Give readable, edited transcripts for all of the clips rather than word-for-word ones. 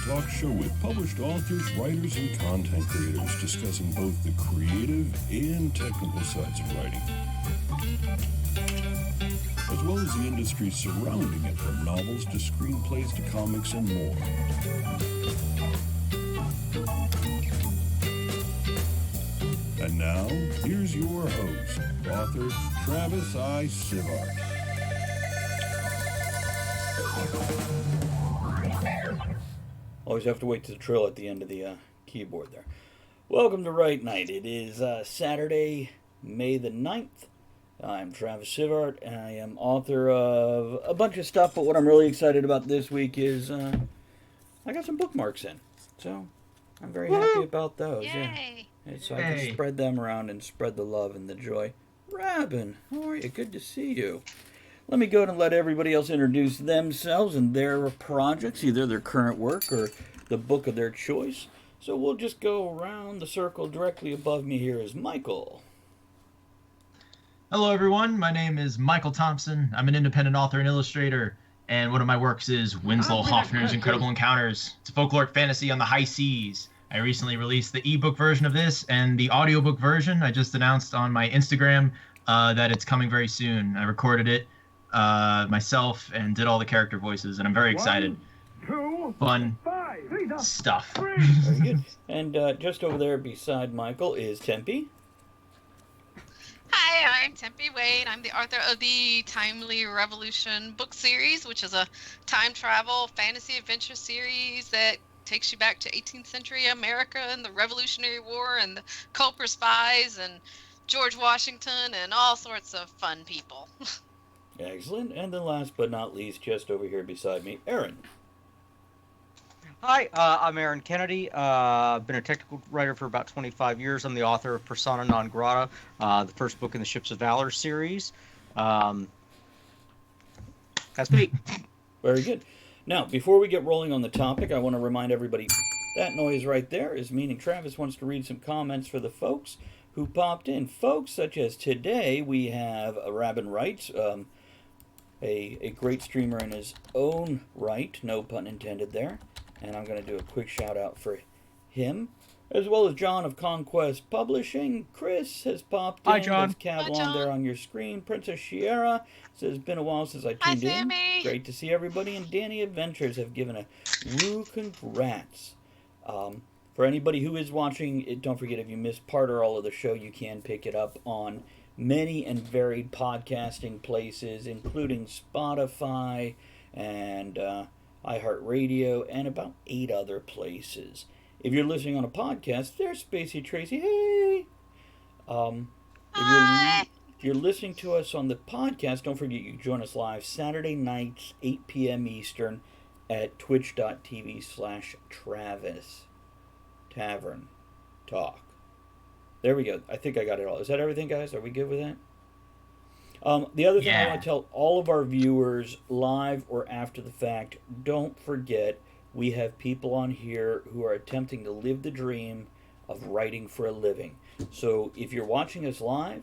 talk show with published authors, writers, and content creators discussing both the creative and technical sides of writing, as well as the industry surrounding it, from novels to screenplays to comics and more. And now, here's your host, author Travis I. Sivart. Always have to wait to the trill at the end of the keyboard there. Welcome to Write Night. It is Saturday, May the 9th. I'm Travis Sivart, and I am author of a bunch of stuff, but what I'm really excited about this week is I got some bookmarks in. So I'm very happy about those. Yay! Yeah. And so I can spread them around and spread the love and the joy. Robin, how are you? Good to see you. Let me go and let everybody else introduce themselves and their projects, either their current work or the book of their choice. So we'll just go around the circle. Directly above me here is Michael. Hello, everyone. My name is Michael Thompson. I'm an independent author and illustrator, and one of my works is Winslow Hoffner's Incredible Encounters. It's a folkloric fantasy on the high seas. I recently released the ebook version of this and the audiobook version. I just announced on my Instagram that it's coming very soon. I recorded it myself and did all the character voices, and I'm very excited. 1, 2, Fun 5, stuff. Very good. And just over there beside Michael is Tempe. Hi, I'm Tempe Wade. I'm the author of the Timely Revolution book series, which is a time travel fantasy adventure series that takes you back to 18th century America and the Revolutionary War and the Culper spies and George Washington and all sorts of fun people. Excellent. And then last but not least, just over here beside me, Aaron. Hi, I'm Aaron Kennedy. I've been a technical writer for about 25 years. I'm the author of Persona Non Grata, the first book in the Ships of Valor series. That's me. Very good. Now, before we get rolling on the topic, I want to remind everybody that noise right there is meaning Travis wants to read some comments for the folks who popped in. Folks such as today, we have Rabin Wrights, a great streamer in his own right, no pun intended there. And I'm going to do a quick shout out for him, as well as John of Conquest Publishing. Chris has popped in. Hi, John. There's Cavlon Hi, John. there on your screen. Princess Shiera says, it's been a while since I tuned in. Sammy. Great to see everybody. And Danny Adventures have given a woo congrats. For anybody who is watching, don't forget, if you missed part or all of the show, you can pick it up on many and varied podcasting places, including Spotify and iHeartRadio, and about 8 other places. If you're listening on a podcast, there's Spacey Tracy. Hey! If you're listening to us on the podcast, don't forget you can join us live Saturday nights, 8 p.m. Eastern, at twitch.tv/Travis Tavern Talk. There we go. I think I got it all. Is that everything, guys? Are we good with that? The other thing I want to tell all of our viewers, live or after the fact, don't forget we have people on here who are attempting to live the dream of writing for a living. So if you're watching us live,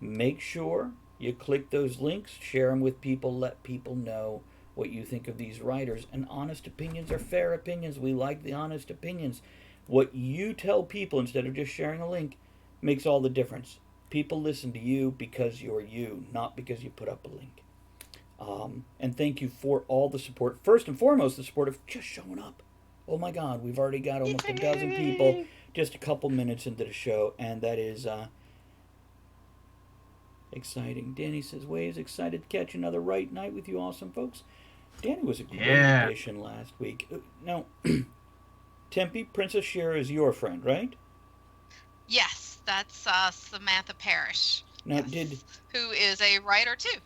make sure you click those links, share them with people, let people know what you think of these writers. And honest opinions are fair opinions. We like the honest opinions. What you tell people instead of just sharing a link makes all the difference. People listen to you because you're you, not because you put up a link. And thank you for all the support. First and foremost, the support of just showing up. Oh my God, we've already got almost a dozen people just a couple minutes into the show, and that is exciting. Danny says, Waves, excited to catch another Write Night with you awesome folks. Danny was a great addition last week. Now, Tempe, Princess Shiera is your friend, right? Yes, that's Samantha Parrish. Now, yes, who is a writer too.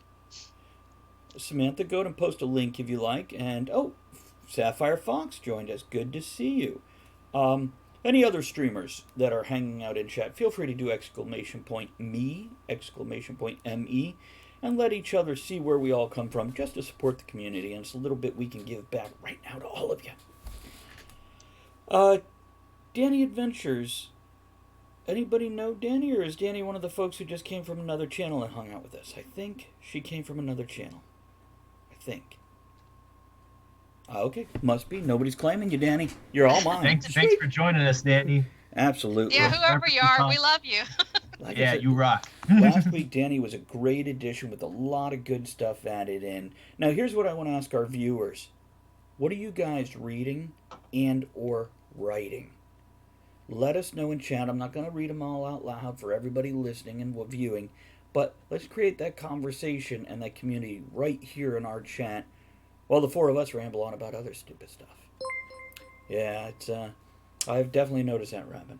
Samantha, go and post a link if you like. And, Sapphire Fox joined us. Good to see you. Any other streamers that are hanging out in chat, feel free to do !me, !me, and let each other see where we all come from, just to support the community. And it's a little bit we can give back right now to all of you. Danny Adventures. Anybody know Danny, or is Danny one of the folks who just came from another channel and hung out with us? I think she came from another channel. I think. Okay, must be. Nobody's claiming you, Danny. You're all mine. Thanks for joining us, Danny. Absolutely. Yeah, whoever you are, we love you. Like I Yeah, said, you rock. last week, Danny was a great addition with a lot of good stuff added in. Now, here's what I want to ask our viewers. What are you guys reading and or writing? Let us know in chat. I'm not going to read them all out loud for everybody listening and viewing, but let's create that conversation and that community right here in our chat while the four of us ramble on about other stupid stuff. Yeah, it's I've definitely noticed that, Rabbit.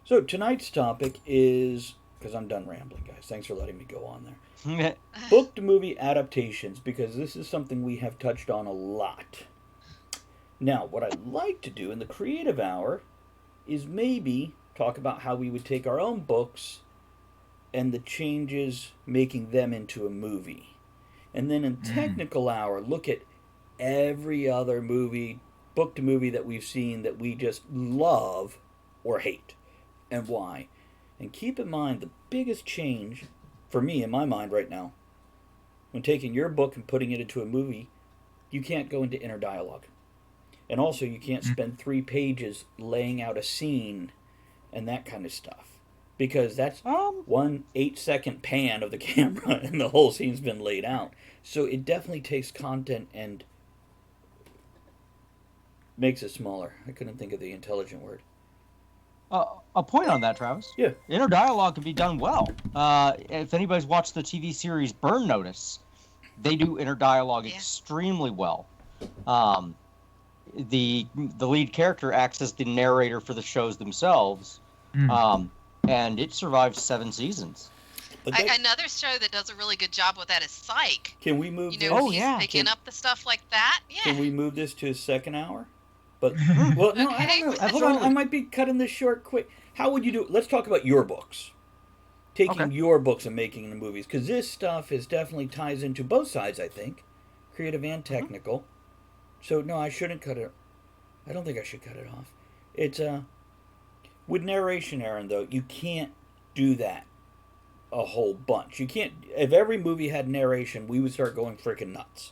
So tonight's topic is, because I'm done rambling, guys. Thanks for letting me go on there. Book to movie adaptations, because this is something we have touched on a lot. Now, what I'd like to do in the creative hour is maybe talk about how we would take our own books and the changes making them into a movie. And then in technical hour, look at every other movie, book to movie that we've seen that we just love or hate, and why. And keep in mind, the biggest change for me in my mind right now, when taking your book and putting it into a movie, you can't go into inner dialogue. And also, you can't spend 3 pages laying out a scene and that kind of stuff. Because that's 1 8-second pan of the camera and the whole scene's been laid out. So it definitely takes content and makes it smaller. I couldn't think of the intelligent word. A point on that, Travis. Yeah. Inner dialogue can be done well. If anybody's watched the TV series Burn Notice, they do inner dialogue extremely well. The lead character acts as the narrator for the shows themselves, and it survived 7 seasons. Another show that does a really good job with that is Psych. Can we move this? Oh, yeah. Picking up the stuff like that. Yeah. Can we move this to a second hour? But well, no, Okay. I don't know. Hold on, I might be cutting this short quick. How would you do it? Let's talk about your books. Taking your books and making them movies, because this stuff is definitely ties into both sides. I think, creative and technical. So no, I shouldn't cut it. I don't think I should cut it off. It's with narration, Aaron. Though you can't do that a whole bunch. You can't. If every movie had narration, we would start going freaking nuts.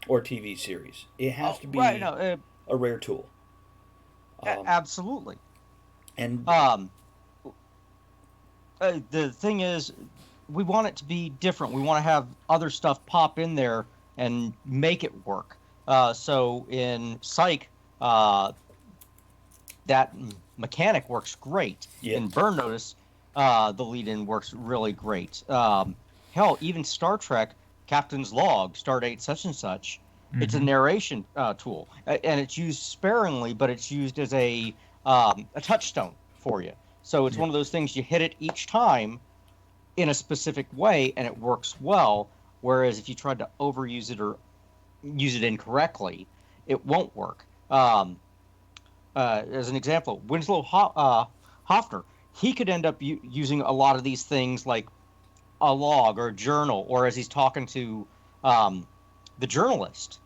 Or TV series. It has to be a rare tool. Absolutely. And the thing is, we want it to be different. We want to have other stuff pop in there and make it work. So in Psych, that mechanic works great. Yeah. In Burn Notice, the lead-in works really great. Hell, even Star Trek, Captain's Log, Stardate such and such, it's a narration tool, and it's used sparingly, but it's used as a touchstone for you. So it's one of those things, you hit it each time in a specific way, and it works well, whereas if you tried to overuse it or use it incorrectly, it won't work. As an example, Winslow Hoffner, he could end up using a lot of these things like a log or a journal, or as he's talking to the journalist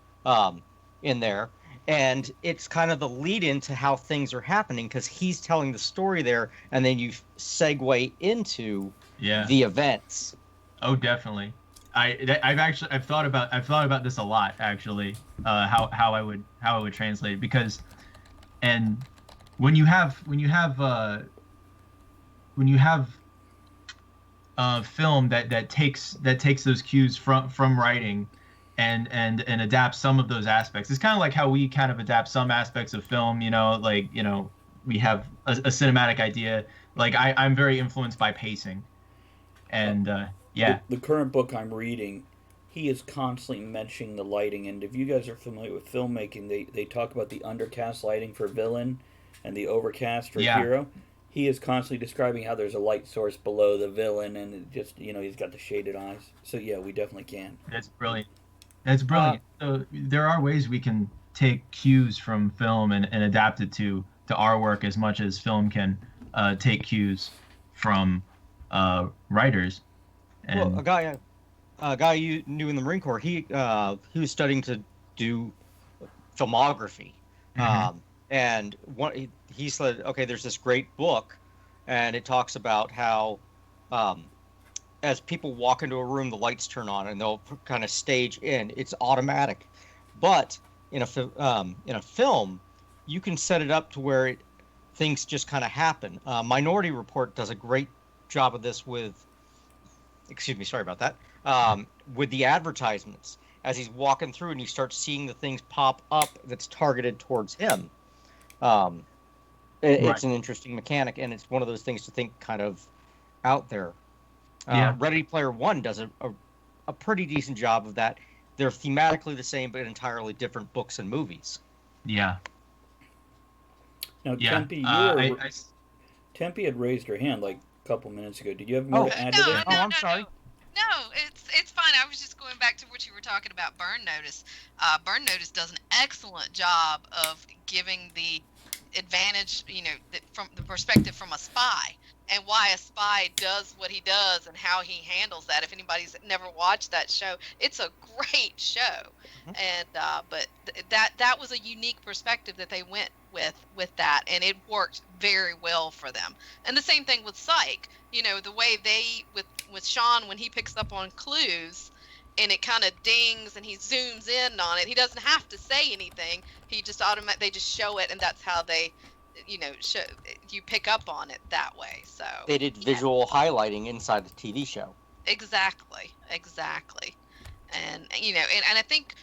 in there, and it's kind of the lead into how things are happening because he's telling the story there, and then you segue into the events. Oh, definitely. I've thought about this a lot actually. How I would translate it, because, and when you have film that takes those cues from writing and adapts some of those aspects. It's kind of like how we kind of adapt some aspects of film, we have a cinematic idea. Like I'm very influenced by pacing, and the current book I'm reading, he is constantly mentioning the lighting, and if you guys are familiar with filmmaking, they talk about the undercast lighting for villain and the overcast for hero. He is constantly describing how there's a light source below the villain, and it just, he's got the shaded eyes. So yeah, we definitely can. That's brilliant. So there are ways we can take cues from film and adapt it to our work as much as film can take cues from writers. And well, a guy you knew in the Marine Corps, he was studying to do filmography. And he said, okay, there's this great book, and it talks about how as people walk into a room, the lights turn on, and they'll kind of stage in. It's automatic. But in a film, you can set it up to where things just kind of happen. Minority Report does a great job of this with, excuse me, sorry about that, with the advertisements. As he's walking through and you start seeing the things pop up that's targeted towards him. It's an interesting mechanic, and it's one of those things to think kind of out there. Ready Player One does a pretty decent job of that. They're thematically the same, but entirely different books and movies. Yeah. Now, Yeah. Tempe had raised her hand like a couple minutes ago. Did you have more to add to that? I'm sorry. No, it's fine. I was just going back to what you were talking about. Burn Notice. Burn Notice does an excellent job of giving the advantage, from the perspective from a spy, and why a spy does what he does and how he handles that. If anybody's never watched that show, it's a great show. Mm-hmm. And but that was a unique perspective that they went with that, and it worked very well for them. And the same thing with Psych. The way they with Sean, when he picks up on clues and it kind of dings and he zooms in on it, he doesn't have to say anything. He just they just show it, and that's how they you pick up on it that way. So they did visual highlighting inside the TV show. Exactly. And and I think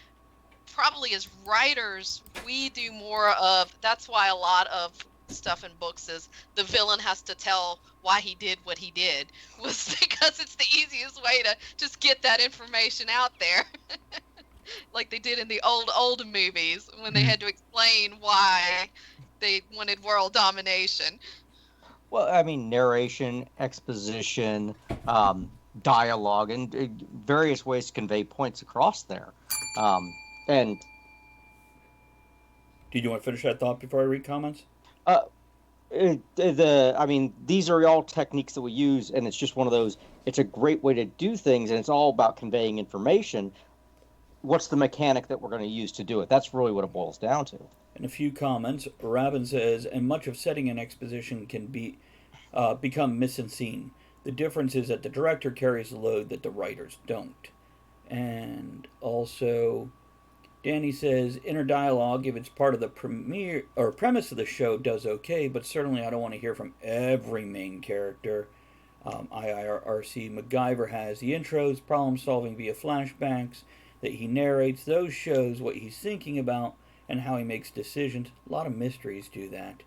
probably as writers we do more of, that's why a lot of stuff in books is the villain has to tell why he did what he did, was because it's the easiest way to just get that information out there. Like they did in the old movies when they had to explain why they wanted world domination. Well, I mean, narration, exposition, dialogue, and various ways to convey points across there. And did you want to finish that thought before I read comments? These are all techniques that we use, and it's just one of those. It's a great way to do things, and it's all about conveying information. What's the mechanic that we're going to use to do it? That's really what it boils down to. In a few comments, Rabin says, and much of setting an exposition can become mise en scene. The difference is that the director carries the load that the writers don't. And also, Danny says, inner dialogue, if it's part of the premise of the show, does okay, but certainly I don't want to hear from every main character. IIRC MacGyver has the intros, problem solving via flashbacks that he narrates. Those shows what he's thinking about and how he makes decisions. A lot of mysteries do that.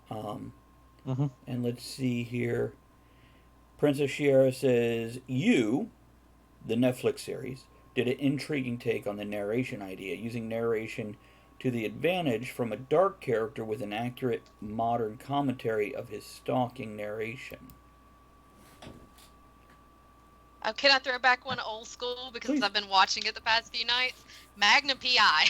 And let's see here. Princess Shiera says, You, the Netflix series, did an intriguing take on the narration idea, using narration to the advantage from a dark character with an accurate modern commentary of his stalking narration. Can I throw back one old school, because Please. I've been watching it the past few nights? Magnum P.I.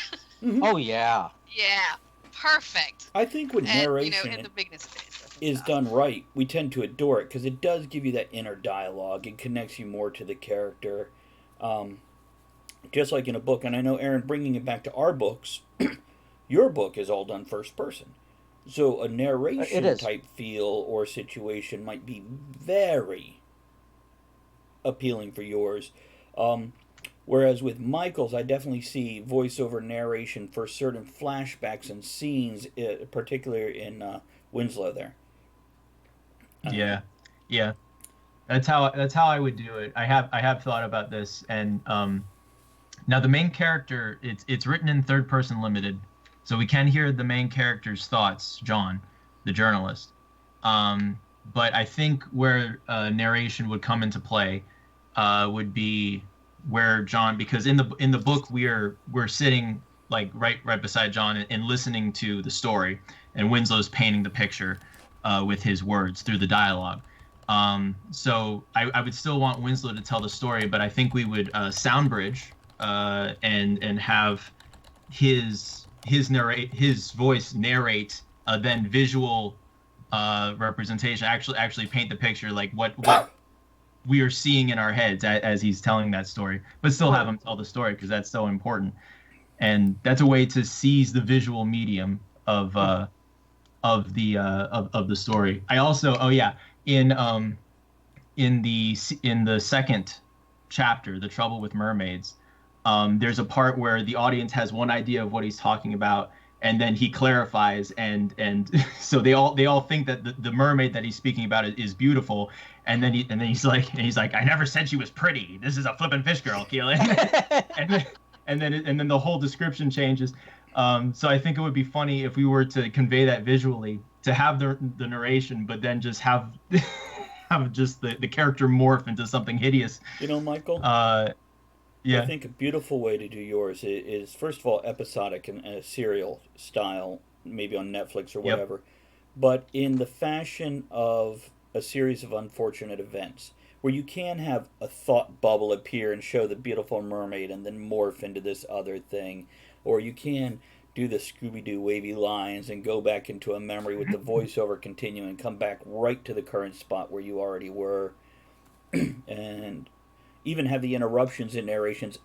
Oh, yeah. Yeah, perfect. I think when narration in the bigness phase is done right, we tend to adore it, because it does give you that inner dialogue. It connects you more to the character. Just like in a book, and I know, Aaron, bringing it back to our books, your book is all done first person. So a narration type feel or situation might be very appealing for yours. Whereas with Michael's, I definitely see voiceover narration for certain flashbacks and scenes, particularly in Winslow there. Yeah. That's how I would do it. I have thought about this, and now the main character, it's written in third person limited, so we can hear the main character's thoughts, John, the journalist. But I think where narration would come into play would be where John, because in the book we're sitting like right beside John and listening to the story, and Winslow's painting the picture with his words through the dialogue. So I would still want Winslow to tell the story, but I think we would sound bridge and have his voice narrate then visual representation, actually paint the picture, like what we are seeing in our heads as he's telling that story, but still have him tell the story, because that's so important. And that's a way to seize the visual medium of the story. I also in the second chapter, The Trouble with Mermaids, there's a part where the audience has one idea of what he's talking about, and then he clarifies, and so they all think that the mermaid that he's speaking about is beautiful, and then he's like, I never said she was pretty. This is a flippin' fish girl, Keelan. and then the whole description changes. So I think it would be funny if we were to convey that visually, to have the narration, but then just have just the character morph into something hideous. Michael. Yeah. I think a beautiful way to do yours is first of all episodic and a serial style, maybe on Netflix or whatever, Yep. but in the fashion of a series of unfortunate events, where you can have a thought bubble appear and show the beautiful mermaid and then morph into this other thing, or you can do the Scooby-Doo wavy lines and go back into a memory with the voiceover continuing and come back right to the current spot where you already were, and even have the interruptions and narrations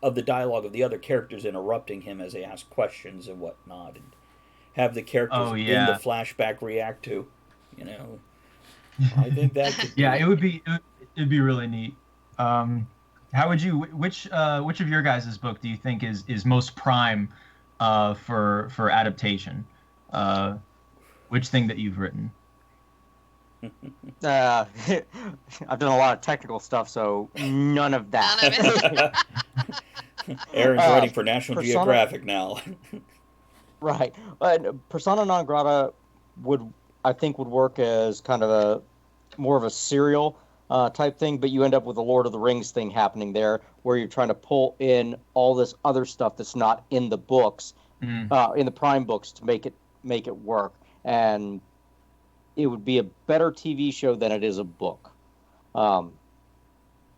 of the dialogue of the other characters interrupting him as they ask questions and whatnot, and have the characters in the flashback react to, I think that could yeah, it'd be really neat. How would you, which of your guys' book do you think is most prime for adaptation? Which thing that you've written? I've done a lot of technical stuff, so none of that. None of it. Aaron's writing for National Persona... Geographic now. Right. Persona non grata would work as kind of more of a serial type thing, but you end up with a Lord of the Rings thing happening there, where you're trying to pull in all this other stuff that's not in the books, in the Prime books, to make it work. And it would be a better TV show than it is a book. It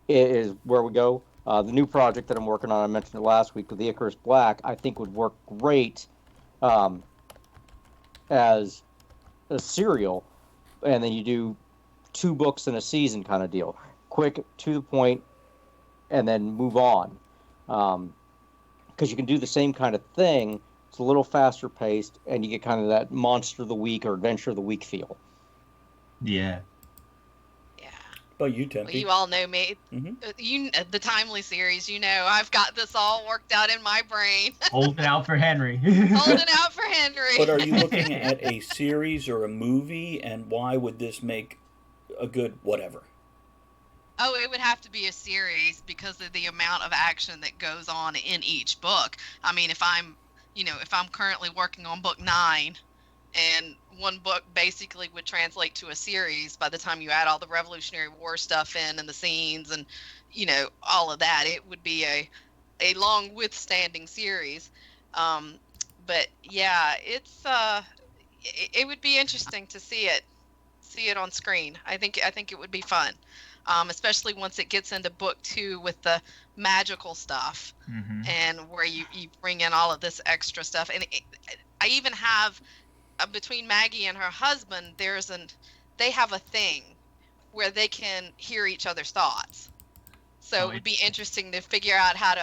is where we go. The new project that I'm working on, I mentioned it last week, with the Icarus Black, I think would work great as a serial, and then you do 2 books in a season kind of deal. Quick, to the point, and then move on. Because you can do the same kind of thing. It's a little faster paced, and you get kind of that Monster of the Week or Adventure of the Week feel. Yeah. Yeah. But you, Tempe. Well, you all know me. Mm-hmm. The Timely series. I've got this all worked out in my brain. Holding out for Henry. Holding out for Henry. But are you looking at a series or a movie, and why would this make a good whatever? Oh, it would have to be a series because of the amount of action that goes on in each book. I mean, if I'm currently working on book 9, and one book basically would translate to a series by the time you add all the Revolutionary War stuff in and the scenes and, all of that, it would be a long withstanding series. But yeah, it would be interesting to see it on screen. I think it would be fun. Especially once it gets into book 2 with the magical stuff, and where you bring in all of this extra stuff. And I even have, between Maggie and her husband, they have a thing where they can hear each other's thoughts. So it would be interesting to figure out how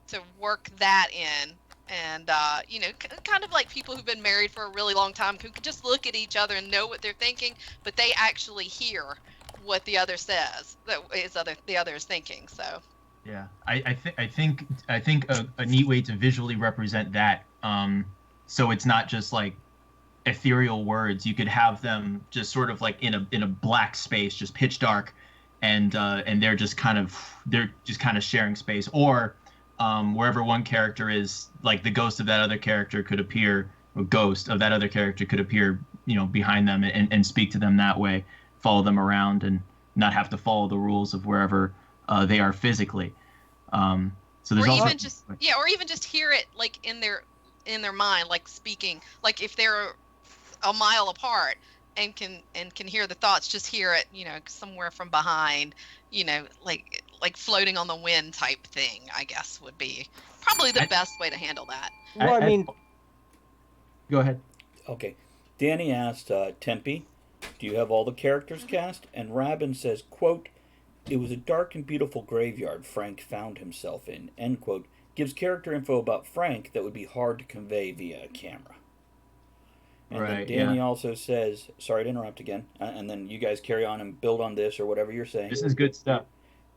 to work that in. And, kind of like people who've been married for a really long time who can just look at each other and know what they're thinking, but they actually hear what the other says, the other is thinking. So yeah, I think a neat way to visually represent that, so it's not just like ethereal words. You could have them just sort of like in a black space, just pitch dark, and they're just kind of sharing space, or wherever one character is, like the ghost of that other character could appear, or ghost of that other character could appear, behind them and speak to them that way. Follow them around and not have to follow the rules of wherever they are physically. So there's or even just hear it like in their mind, like speaking, like if they're a mile apart and can hear the thoughts, just hear it, somewhere from behind, like floating on the wind type thing, I guess would be probably the best way to handle that. Well, go ahead. Okay. Danny asked Tempe, do you have all the characters cast? And Rabin says, quote, it was a dark and beautiful graveyard Frank found himself in, end quote. Gives character info about Frank that would be hard to convey via a camera. And then Danny also says, sorry to interrupt again, and then you guys carry on and build on this or whatever you're saying. This is good stuff.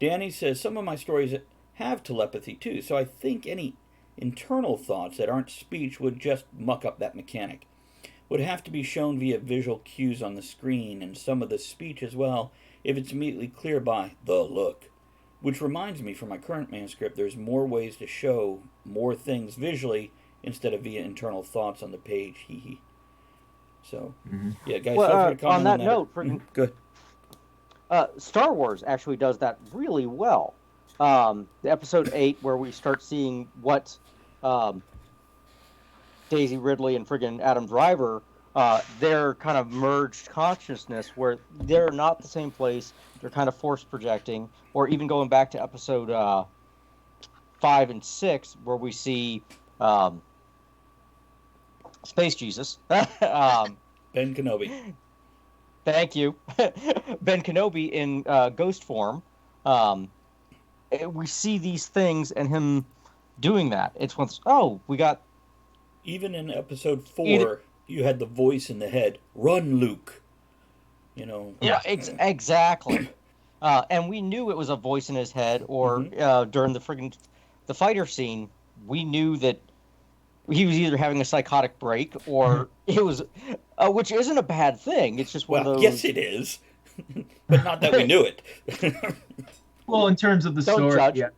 Danny says, some of my stories have telepathy too. So I think any internal thoughts that aren't speech would just muck up that mechanic. Would have to be shown via visual cues on the screen, and some of the speech as well, if it's immediately clear by the look. Which reminds me, for my current manuscript, there's more ways to show more things visually instead of via internal thoughts on the page. Hee hee. So, yeah, guys, feel free to comment on that that. note, Good. Star Wars actually does that really well. The episode 8, where we start seeing what Daisy Ridley and friggin' Adam Driver, their kind of merged consciousness, where they're not the same place, they're kind of force projecting, or even going back to episode 5 and 6, where we see Space Jesus. Ben Kenobi. Thank you. Ben Kenobi in ghost form. We see these things and him doing that. It's once, we got... Even in episode 4, you had the voice in the head, "Run, Luke." You know. Yeah, exactly. And we knew it was a voice in his head, or during the fighter scene, we knew that he was either having a psychotic break or it was, which isn't a bad thing. It's just one of those. Yes, it is, but not that we knew it. Well, in terms of the Don't story, judge. yeah.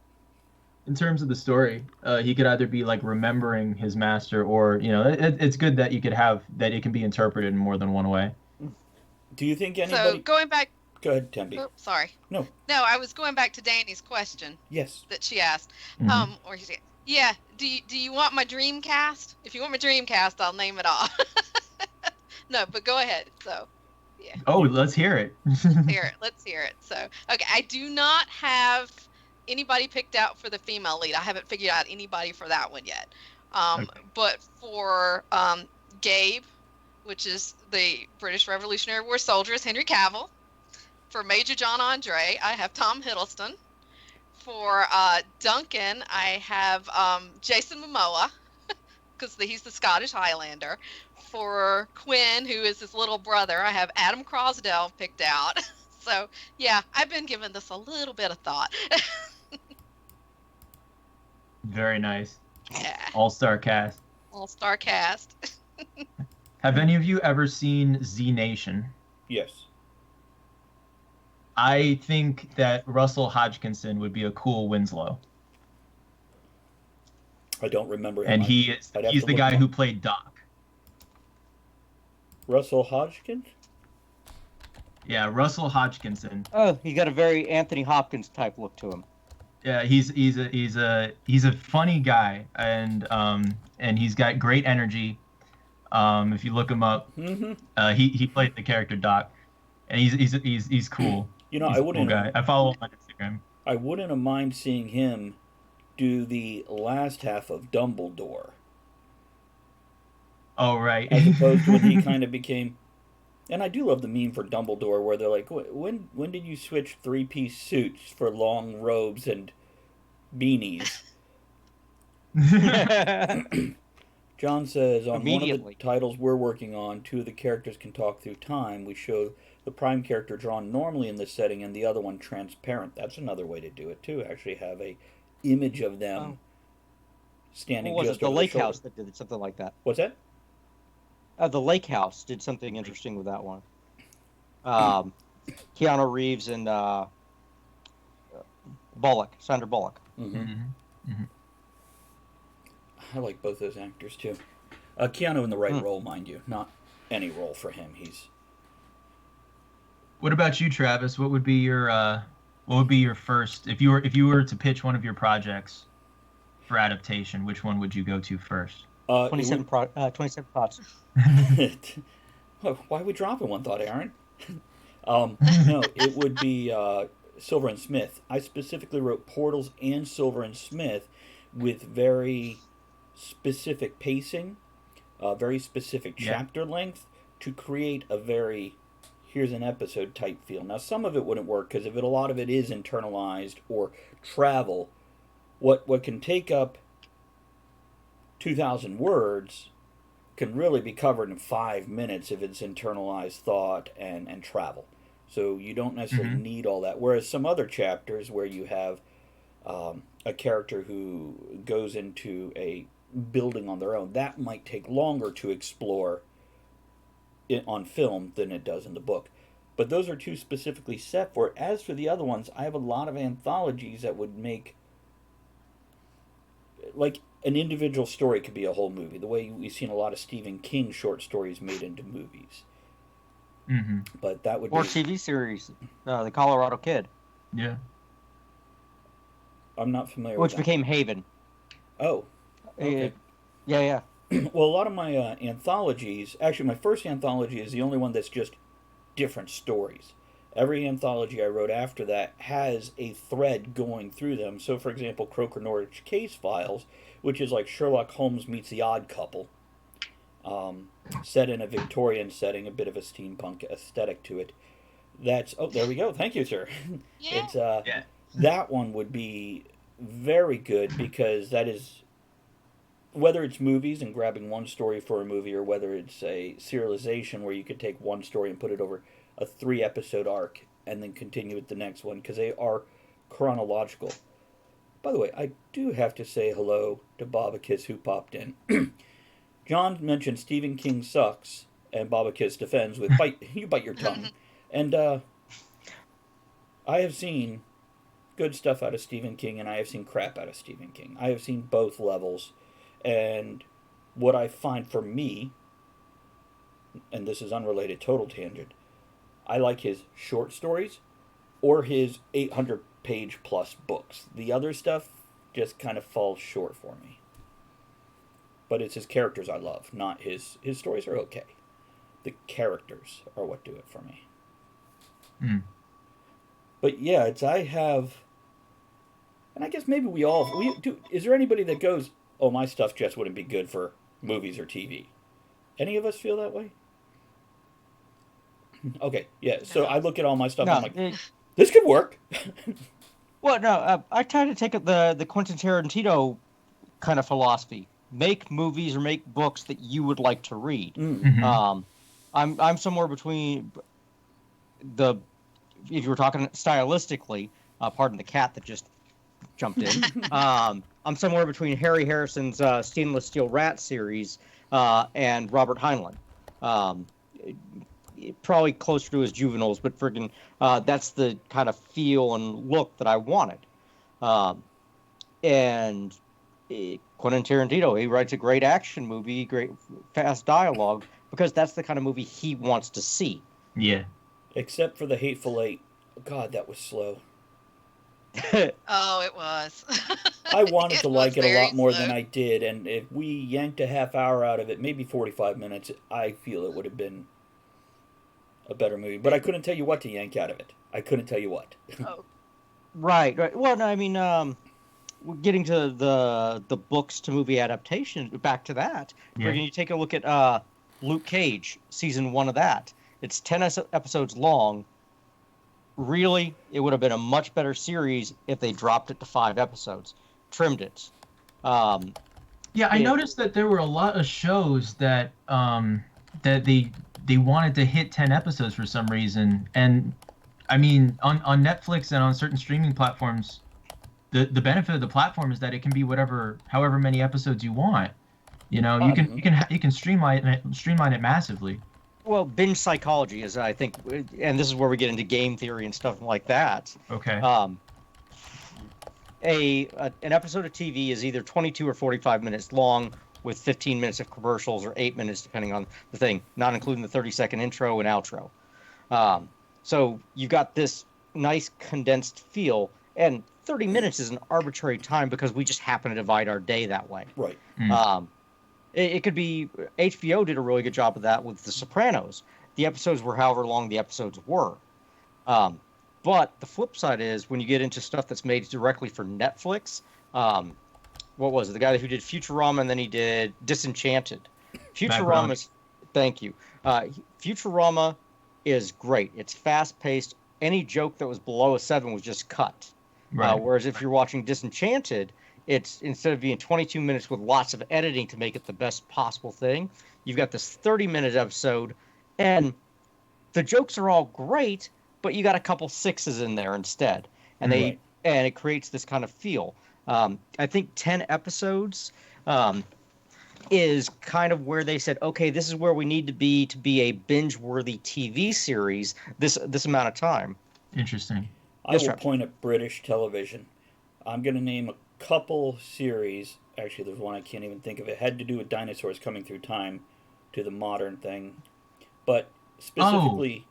In terms of the story, he could either be like remembering his master, or it's good that you could have that it can be interpreted in more than one way. Do you think anybody? So going back. Go ahead, Tempe. Oh, sorry. No, I was going back to Danny's question Yes. that she asked. Mhm. Or she said, yeah. Do you want my dream cast? If you want my dream cast, I'll name it all. No, but go ahead. So, yeah. Oh, let's hear it. Let's hear it. So, okay, I do not have anybody picked out for the female lead. I haven't figured out anybody for that one yet. Okay. But for Gabe, which is the British Revolutionary War soldier, is Henry Cavill. For Major John Andre, I have Tom Hiddleston. For Duncan, I have Jason Momoa, because he's the Scottish Highlander. For Quinn, who is his little brother, I have Adam Crosdell picked out. So, yeah, I've been giving this a little bit of thought. Very nice. Yeah. All-star cast. All-star cast. Have any of you ever seen Z Nation? Yes. I think that Russell Hodgkinson would be a cool Winslow, I don't remember him. and I'd have he's to the look guy him up. who played Doc. Russell Hodgkins. Yeah, Russell Hodgkinson. Oh, he's got a very Anthony Hopkins type look to him. Yeah, he's a funny guy, and he's got great energy. If you look him up, he played the character Doc, and he's cool. You know, He's I a wouldn't. cool guy. I follow him on Instagram. I wouldn't have mind seeing him do the last half of Dumbledore, Oh right. as opposed to when he kind of became. And I do love the meme for Dumbledore where they're like, when did you switch 3-piece suits for long robes and beanies? John says, on one of the Immediately. titles we're working on, 2 of the characters can talk through time. We show the prime character drawn normally in this setting and the other one transparent. That's another way to do it, too. Actually have a image of them standing What was just it? The over Lake shoulder. House that did something like that. What's that? The Lake House did something interesting with that one. Keanu Reeves and Sandra Bullock. Mm-hmm. I like both those actors, too. Keanu in the right role, mind you. Not any role for him. He's... What about you, Travis? What would be your first if you were to pitch one of your projects for adaptation? Which one would you go to first? 27 thoughts. Why are we dropping one thought, Aaron? No, it would be Silver and Smith. I specifically wrote Portals and Silver and Smith with very specific pacing, very specific chapter length to create a very here's an episode type feel. Now, some of it wouldn't work because a lot of it is internalized or travel. What can take up 2,000 words can really be covered in 5 minutes if it's internalized thought and travel. So you don't necessarily need all that. Whereas some other chapters where you have a character who goes into a building on their own. That might take longer to explore on film than it does in the book. But those are two specifically set for it. As for the other ones, I have a lot of anthologies that would make, like, an individual story could be a whole movie. The way we've seen a lot of Stephen King short stories made into movies. Mm-hmm. But that would Or be... TV series, The Colorado Kid. Yeah. I'm not familiar Which with that. became Haven. Oh, okay. Yeah. Well, a lot of my anthologies, actually, my first anthology is the only one that's just different stories. Every anthology I wrote after that has a thread going through them. So, for example, Croker Norwich Case Files, which is like Sherlock Holmes meets the Odd Couple, set in a Victorian setting, a bit of a steampunk aesthetic to it. That's there we go. Thank you, sir. Yeah. It's Yeah. that one would be very good because that is, whether it's movies and grabbing one story for a movie, or whether it's a serialization where you could take one story and put it over a 3-episode arc and then continue with the next one, because they are chronological. By the way, I do have to say hello to Bobakis, who popped in. John mentioned Stephen King sucks, and Bobakis defends with you bite your tongue. And I have seen good stuff out of Stephen King, and I have seen crap out of Stephen King. I have seen both levels. And what I find for me, and this is unrelated, total tangent, I like his short stories or his 800-page plus books. The other stuff just kind of falls short for me. But it's his characters I love, not his stories are okay. The characters are what do it for me. Mm. But yeah, I have, and I guess maybe we do. Is there anybody that goes, oh, my stuff just wouldn't be good for movies or TV? Any of us feel that way? Okay, yeah. So I look at all my stuff and I'm like, this could work. Well, no, I try to take the Quentin Tarantino kind of philosophy. Make movies or make books that you would like to read. Mm-hmm. I'm somewhere between if you were talking stylistically, pardon the cat that just jumped in. I'm somewhere between Harry Harrison's Stainless Steel Rat series and Robert Heinlein. Probably closer to his Juveniles, but friggin' that's the kind of feel and look that I wanted. And Quentin Tarantino, he writes a great action movie, great fast dialogue, because that's the kind of movie he wants to see. Yeah. Except for The Hateful Eight. God, that was slow. Oh, it was. I wanted to like it a lot more slow. than I did, and if we yanked a half hour out of it, maybe 45 minutes, I feel it would have been a better movie. But I couldn't tell you what to yank out of it. I couldn't tell you what. Oh. Right. Well, no, I mean, we're getting to the books to movie adaptation. Back to that. Yeah. You take a look at Luke Cage, season 1 of that. It's 10 episodes long. Really, it would have been a much better series if they dropped it to 5 episodes, trimmed it. Yeah, I noticed that there were a lot of shows that that they wanted to hit 10 episodes for some reason, and I mean on Netflix and on certain streaming platforms, the benefit of the platform is that it can be however many episodes you want. You know, you can streamline it massively. Well, binge psychology is, I think, and this is where we get into game theory and stuff like that. Okay. An episode of TV is either 22 or 45 minutes long, with 15 minutes of commercials or 8 minutes, depending on the thing, not including the 30-second intro and outro. So you've got this nice condensed feel, and 30 minutes is an arbitrary time because we just happen to divide our day that way. Right. It could be, HBO did a really good job of that with The Sopranos. The episodes were however long the episodes were. But the flip side is when you get into stuff that's made directly for Netflix, what was it? The guy who did Futurama and then he did Disenchanted. Thank you. Futurama is great. It's fast-paced. Any joke that was below a 7 was just cut. Right. Whereas if you're watching Disenchanted, it's instead of being 22 minutes with lots of editing to make it the best possible thing, you've got this 30-minute episode, and the jokes are all great, but you got a couple 6s in there instead. And and it creates this kind of feel. I think 10 episodes is kind of where they said, okay, this is where we need to be a binge-worthy TV series this amount of time. Interesting. I Yes, will Travis. point at British television. I'm going to name a couple series. Actually, there's one I can't even think of. It had to do with dinosaurs coming through time to the modern thing. But specifically,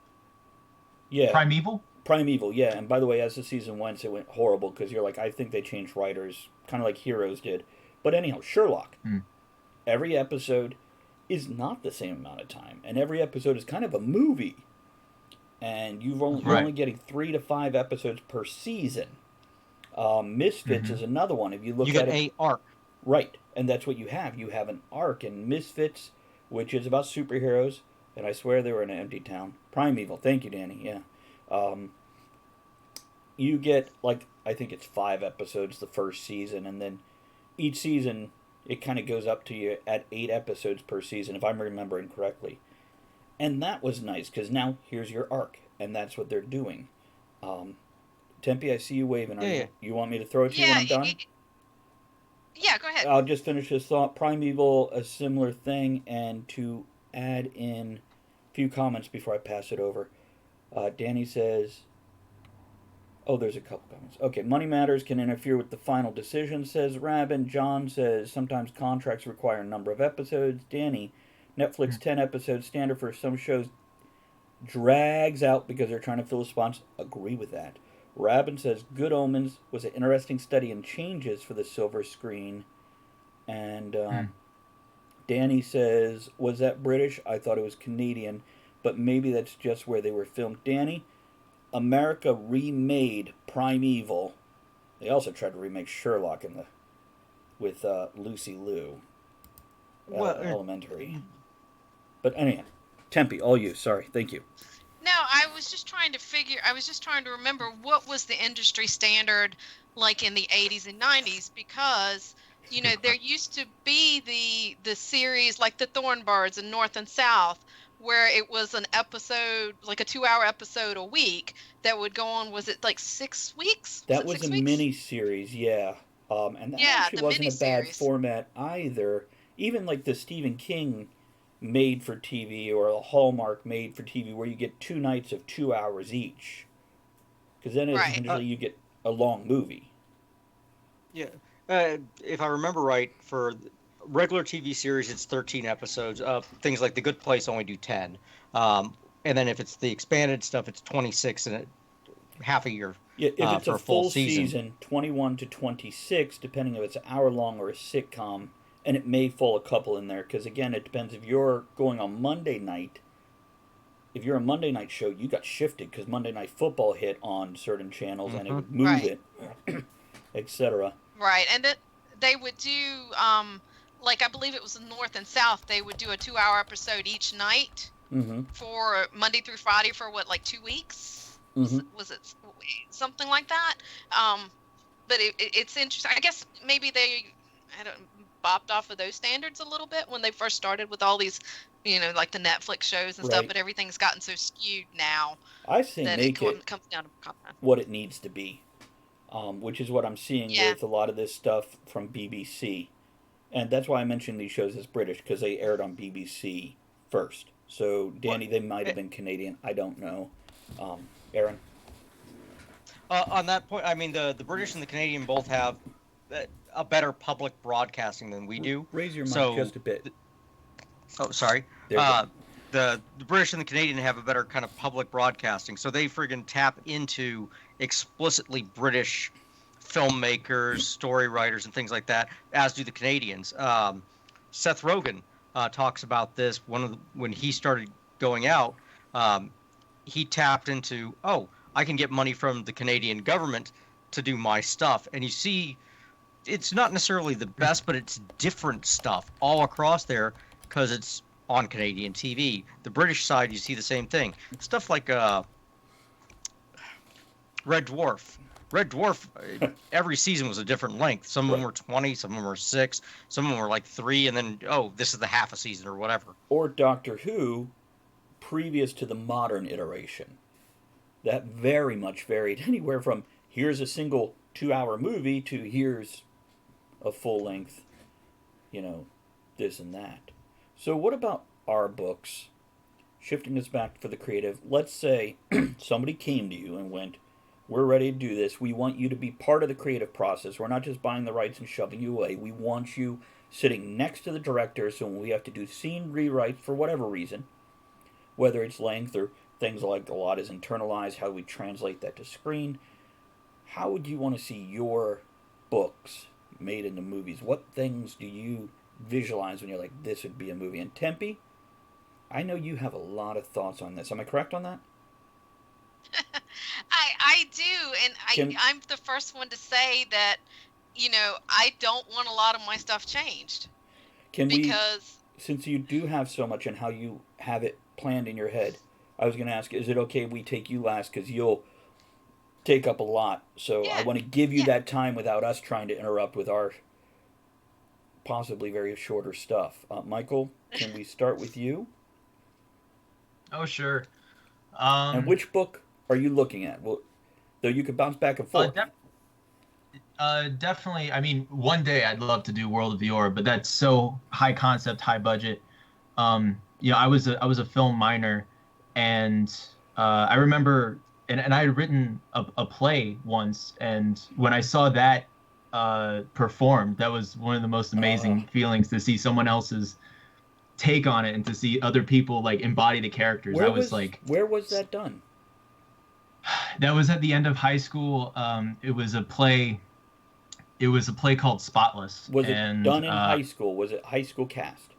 yeah. Primeval? Primeval, yeah. And by the way, as the season went, it went horrible because you're like, I think they changed writers, kind of like Heroes did. But anyhow, Sherlock. Every episode is not the same amount of time, and every episode is kind of a movie. And you're only getting 3 to 5 episodes per season. Misfits is another one. If you look at it, a arc. Right, and that's what you have. You have an arc in Misfits, which is about superheroes, and I swear they were in an empty town. Primeval, thank you, Danny, yeah. You get, like, I think it's 5 episodes the first season, and then each season it kind of goes up to you at 8 episodes per season, if I'm remembering correctly. And that was nice, because now here's your arc, and that's what they're doing. Tempe, I see you waving. You want me to throw it to you when I'm done? Yeah, go ahead. I'll just finish this thought. Primeval, a similar thing, and to add in a few comments before I pass it over. Danny says, oh, there's a couple comments. Okay, money matters can interfere with the final decision, says Rabin. John says, sometimes contracts require a number of episodes. Danny, Netflix 10 episodes standard for some shows drags out because they're trying to fill a spot. Agree with that. Rabin says, Good Omens was an interesting study in changes for the silver screen. And Danny says, was that British? I thought it was Canadian, but maybe that's just where they were filmed. Danny, America remade Primeval. They also tried to remake Sherlock with Lucy Liu. Elementary. But anyhow, Tempe, all you. Sorry, thank you. No, I was just trying to remember what was the industry standard like in the 80s and 90s, because there used to be the series like the Thornbirds and North and South, where it was an episode, like a 2-hour episode a week that would go on. Was it like 6 weeks? That was a mini series, yeah. And that actually wasn't a bad format either. Even like the Stephen King made for TV or a Hallmark made for TV, where you get 2 nights of 2 hours each. Because then essentially you get a long movie. Yeah. If I remember right, for regular TV series, it's 13 episodes. Things like The Good Place only do 10. And then if it's the expanded stuff, it's 26 and half a year. Yeah, if it's for a full season, 21 to 26, depending if it's an hour long or a sitcom. And it may fall a couple in there, because again, it depends. If you're going on Monday night, if you're a Monday night show, you got shifted because Monday Night Football hit on certain channels and it would move it, etc. Right, and they would do, like I believe it was in North and South, they would do a 2-hour episode each night for Monday through Friday for like 2 weeks? Was it something like that? But it's interesting. I guess maybe they bopped off of those standards a little bit when they first started with all these, like the Netflix shows and stuff, but everything's gotten so skewed now. I say that make it comes down to content. What it needs to be, which is what I'm seeing with a lot of this stuff from BBC. And that's why I mentioned these shows as British, because they aired on BBC first. So, Danny, they might have been Canadian. I don't know. Aaron? On that point, I mean, the British and the Canadian both have a better public broadcasting than we do. Raise your mic just a bit. Sorry. There you go. The British and the Canadian have a better kind of public broadcasting, so they friggin' tap into explicitly British filmmakers, story writers, and things like that, as do the Canadians. Seth Rogen talks about this when he started going out. He tapped into, I can get money from the Canadian government to do my stuff, and you see, it's not necessarily the best, but it's different stuff all across there because it's on Canadian TV. The British side, you see the same thing. Stuff like Red Dwarf. Red Dwarf, every season was a different length. Some of them were 20, some of them were 6, some of them were like 3, and then, this is the half a season or whatever. Or Doctor Who, previous to the modern iteration. That very much varied, anywhere from here's a single 2-hour movie to here's a full length, this and that. So what about our books? Shifting us back for the creative, let's say somebody came to you and went, we're ready to do this. We want you to be part of the creative process. We're not just buying the rights and shoving you away. We want you sitting next to the director, so when we have to do scene rewrites for whatever reason, whether it's length or things like a lot is internalized, how we translate that to screen, how would you want to see your books made into movies? What things do you visualize when you're like, this would be a movie? And Tempe, I know you have a lot of thoughts on this. Am I correct on that? I do, and I'm the first one to say that, I don't want a lot of my stuff changed. Because since you do have so much and how you have it planned in your head, I was going to ask, is it okay we take you last because you'll take up a lot? So I want to give you that time without us trying to interrupt with our possibly very shorter stuff. Michael, can we start with you? Oh, sure. And which book are you looking at? Well, though you could bounce back and forth. Definitely. I mean, one day I'd love to do World of the Orb, but that's so high concept, high budget. I was a film minor, and I remember, and I had written a play once, and when I saw that performed, that was one of the most amazing feelings, to see someone else's take on it and to see other people like embody the characters. Where was that done? That was at the end of high school. It was a play. It was a play called Spotless. Was it done in high school? Was it high school cast?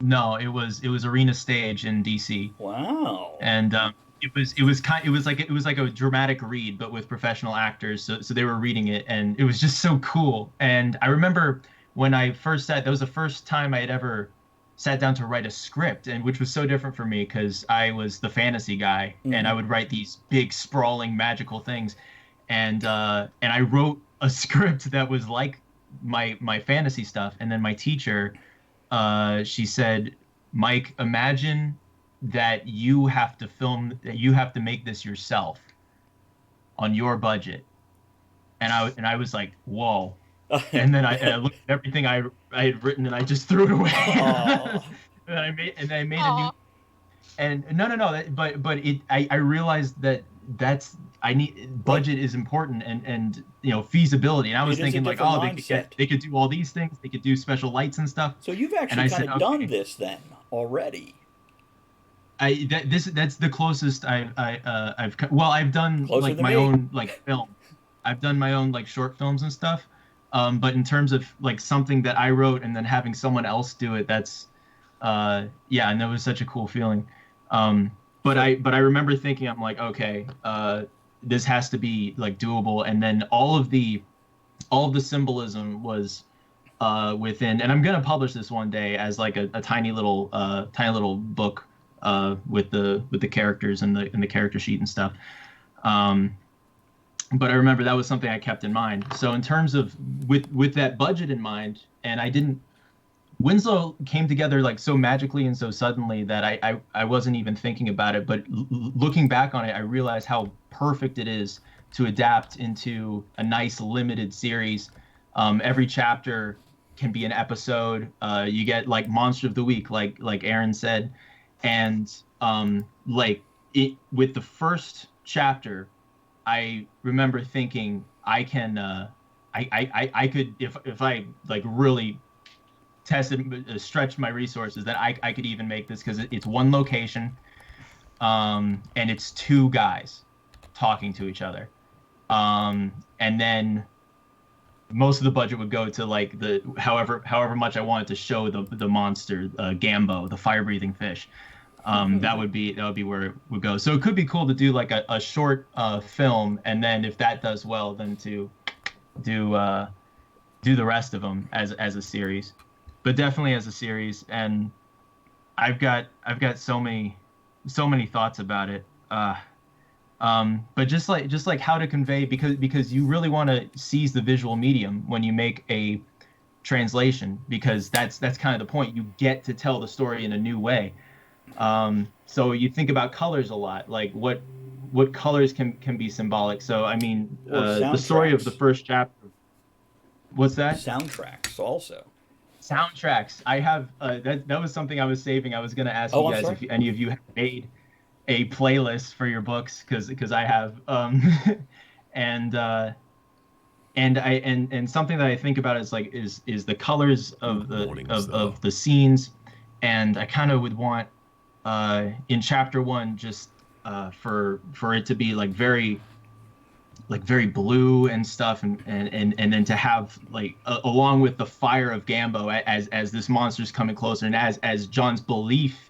No, it was Arena Stage in DC. Wow. And it was like a dramatic read, but with professional actors. So they were reading it, and it was just so cool. And I remember when I first that was the first time I had ever sat down to write a script, and which was so different for me because I was the fantasy guy, and I would write these big, sprawling, magical things, and I wrote a script that was like my fantasy stuff. And then my teacher, she said, Mike, imagine that you have to make this yourself on your budget. And I was like, whoa. And then I looked at everything I had written, and I just threw it away. and I made a new. And no. But I realized that budget is important, and feasibility. And I was thinking like, they could do all these things. They could do special lights and stuff. So you've actually kind of done this then already. That's the closest I've done like my own like film. I've done my own like short films and stuff. But in terms of like something that I wrote and then having someone else do it, that's and that was such a cool feeling. But I remember thinking, I'm like, okay, this has to be like doable. And then all of the symbolism was within, and I'm gonna publish this one day as like a tiny little book with the characters and the character sheet and stuff. But I remember that was something I kept in mind. So in terms of with that budget in mind, and Winslow came together like so magically and so suddenly that I wasn't even thinking about it. But looking back on it, I realized how perfect it is to adapt into a nice limited series. Every chapter can be an episode. You get like Monster of the Week, like Aaron said, and with the first chapter, I remember thinking I could if I like really stretched my resources, that I could even make this, because it's one location, and it's two guys talking to each other, and then most of the budget would go to like the however much I wanted to show the monster, Gambo, the fire-breathing fish. That would be where it would go. So it could be cool to do like a short film, and then if that does well, then to do the rest of them as a series, but definitely as a series. And I've got so many thoughts about it. But just like how to convey, because you really want to seize the visual medium when you make a translation, because that's kind of the point. You get to tell the story in a new way. So you think about colors a lot, like what what colors can be symbolic. So I mean, the story of the soundtracks. first chapter. What's that? Soundtracks also. Soundtracks. I have that was something I was saving. I was going to ask Oh, you I'm guys sorry. if any of you have made a playlist for your books, because I have, and and something that I think about is like is the colors of the scenes, and I kind of would want in chapter one just for it to be like very blue and stuff, and then to have like along with the fire of Gambo as this monster's coming closer, and as John's belief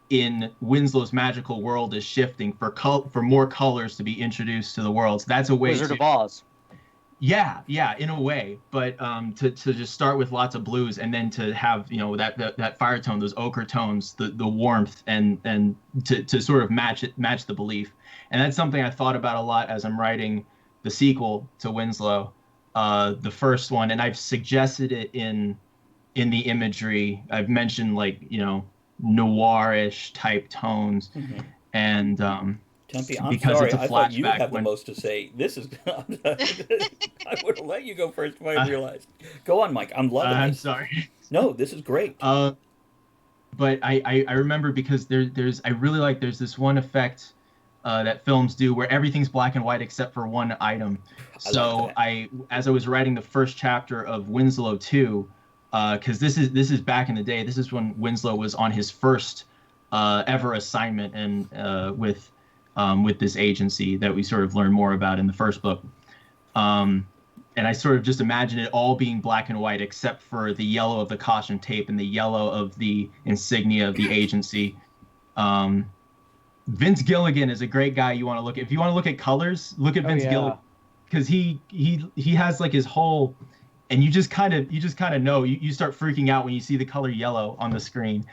in Winslow's magical world is shifting for more colors to be introduced to the world. So that's a way Wizard of Oz. Yeah, in a way, but to just start with lots of blues, and then to have that fire tone, those ochre tones, the warmth, and to sort of match the belief. And that's something I thought about a lot as I'm writing the sequel to Winslow, the first one, and I've suggested it in the imagery. I've mentioned noirish type tones, and Tempe, I'm because sorry. it's a I thought you flashback had the when most to say. This is. I would have let you go first if I realized. Go on, Mike. I'm loving I'm this. sorry. No, this is great. But I remember because there's I really like there's this one effect that films do where everything's black and white except for one item. So as I was writing the first chapter of Winslow 2, because this is back in the day. This is when Winslow was on his first ever assignment, and with this agency that we sort of learn more about in the first book. And I sort of just imagine it all being black and white except for the yellow of the caution tape and the yellow of the insignia of the agency. Vince Gilligan is a great guy you want to look at. If you want to look at colors, look at Vince Gilligan, because he has like his whole, and you just kind of know, you start freaking out when you see the color yellow on the screen.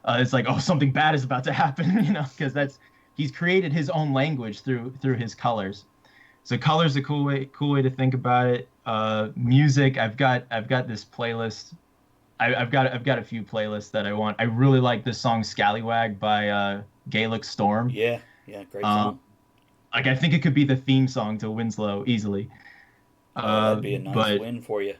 It's like, oh, something bad is about to happen, because he's created his own language through his colors. So color's a cool way to think about it. Music, I've got this playlist. I've got a few playlists that I want. I really like this song "Scallywag" by Gaelic Storm. Yeah, great song. Like I think it could be the theme song to Winslow easily. That'd be a nice win for you.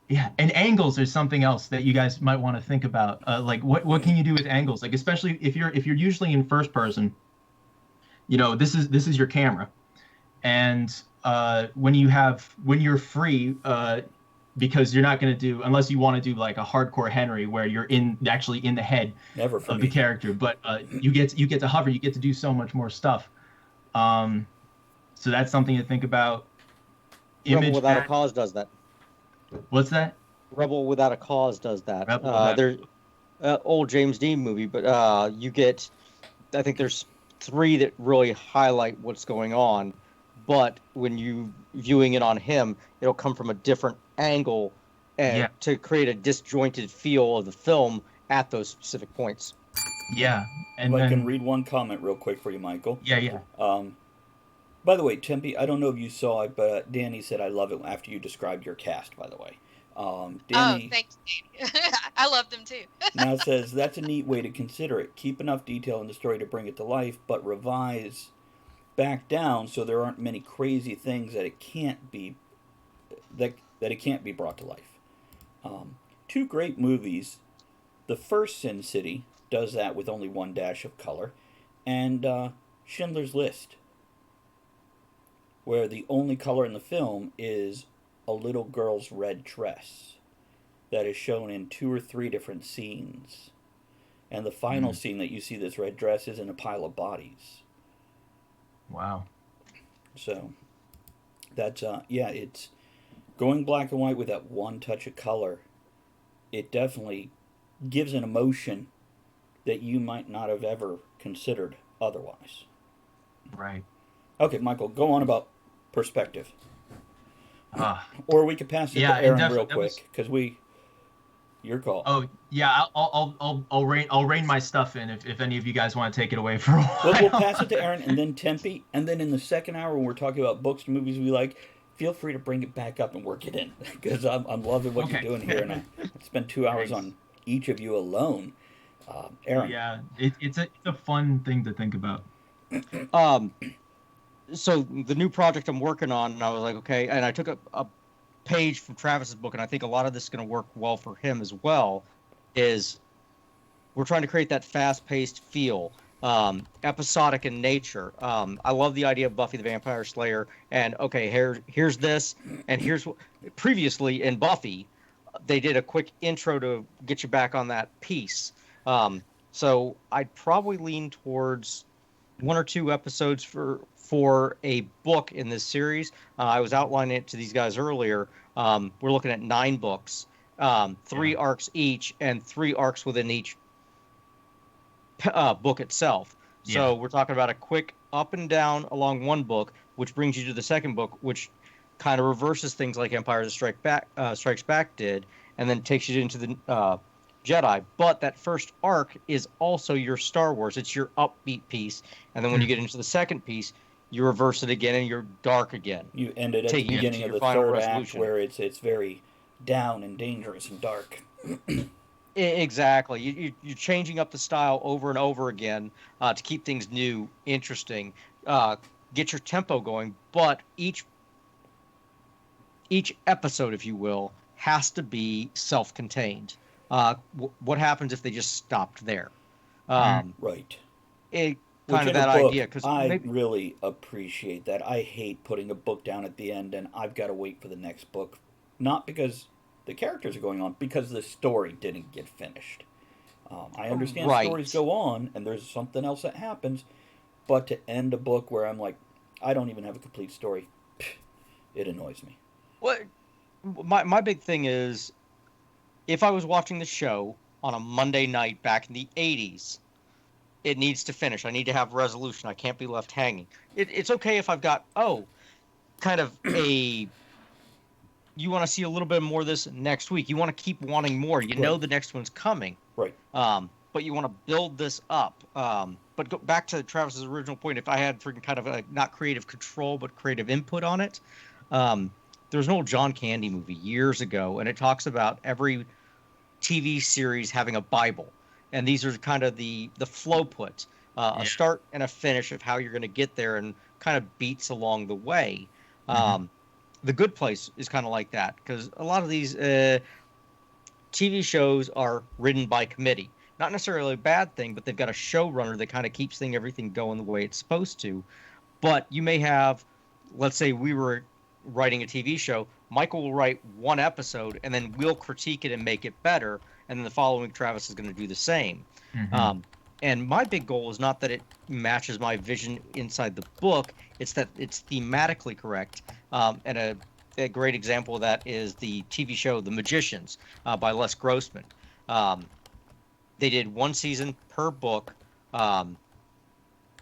Yeah, and angles are something else that you guys might want to think about. Like what can you do with angles? Like especially if you're usually in first person, this is your camera, and when you're free, because you're not going to do, unless you want to do like a hardcore Henry where you're actually in the head of the character, but you get to hover, you get to do so much more stuff. So that's something to think about. Rebel Without a Cause does that. What's that? Rebel Without a Cause does that. There's old James Dean movie, but I think there's 3 that really highlight what's going on. But when you viewing it on him, it'll come from a different angle, and to create a disjointed feel of the film at those specific points. Yeah, and I can read one comment real quick for you, Michael. Yeah. By the way, Tempe, I don't know if you saw it, but Danny said I love it after you described your cast, by the way. Danny, thanks, Danny. I love them too. now says that's a neat way to consider it. Keep enough detail in the story to bring it to life, but revise back down so there aren't many crazy things that it can't be brought to life. 2 great movies. The first Sin City does that with only 1 dash of color, and Schindler's List, where the only color in the film is a little girl's red dress that is shown in 2 or 3 different scenes. And the final scene that you see this red dress is in a pile of bodies. Wow. So that's it's going black and white with that 1 touch of color. It definitely gives an emotion that you might not have ever considered otherwise. Right. Okay, Michael, go on about perspective. Or we could pass it to Aaron real quick, because your call. Oh yeah, I'll rein my stuff in if any of you guys want to take it away for a while. We'll pass it to Aaron and then Tempe, and then in the second hour when we're talking about books and movies we like, feel free to bring it back up and work it in, because I'm loving what you're doing here, and I spent 2 hours on each of you alone. Aaron. Yeah, it's a fun thing to think about. So the new project I'm working on, and I was like, okay, and I took a page from Travis's book, and I think a lot of this is going to work well for him as well, is we're trying to create that fast-paced feel, episodic in nature. I love the idea of Buffy the Vampire Slayer, and okay, here's this, and here's what. Previously in Buffy, they did a quick intro to get you back on that piece. So I'd probably lean towards 1 or 2 episodes for a book in this series. I was outlining it to these guys earlier. We're looking at 9 books, 3 arcs each, and 3 arcs within each book itself. So we're talking about a quick up and down along one book, which brings you to the second book, which kind of reverses things like Empire Strikes Back did, and then takes you into the Jedi. But that first arc is also your Star Wars. It's your upbeat piece, and then when you get into the second piece, you reverse it again and you're dark again. You end it at the beginning of the third act, where it's very down and dangerous and dark. Exactly. You're changing up the style over and over again to keep things new, interesting, get your tempo going. But each episode, if you will, has to be self-contained. What happens if they just stopped there? Right. Kind of that idea, because I really appreciate that. I hate putting a book down at the end and I've got to wait for the next book, not because the characters are going on, because the story didn't get finished. I understand stories go on and there's something else that happens, but to end a book where I'm like, I don't even have a complete story, it annoys me. Well, my big thing is, if I was watching the show on a Monday night back in the 80s, it needs to finish. I need to have resolution. I can't be left hanging. It's okay if I've got, kind of a, you want to see a little bit more of this next week. You want to keep wanting more. You know the next one's coming. Right. But you want to build this up. But go back to Travis's original point, if I had freaking kind of not creative control, but creative input on it, there's an old John Candy movie years ago, and it talks about every TV series having a Bible. And these are kind of the flow put, a start and a finish of how you're going to get there, and kind of beats along the way. The Good Place is kind of like that, because a lot of these TV shows are written by committee. Not necessarily a bad thing, but they've got a showrunner that kind of keeps everything going the way it's supposed to. But you may have, let's say we were writing a TV show, Michael will write 1 episode, and then we'll critique it and make it better. And then the following week, Travis is going to do the same. And my big goal is not that it matches my vision inside the book. It's that it's thematically correct. And a great example of that is the TV show The Magicians by Les Grossman. They did 1 season per book.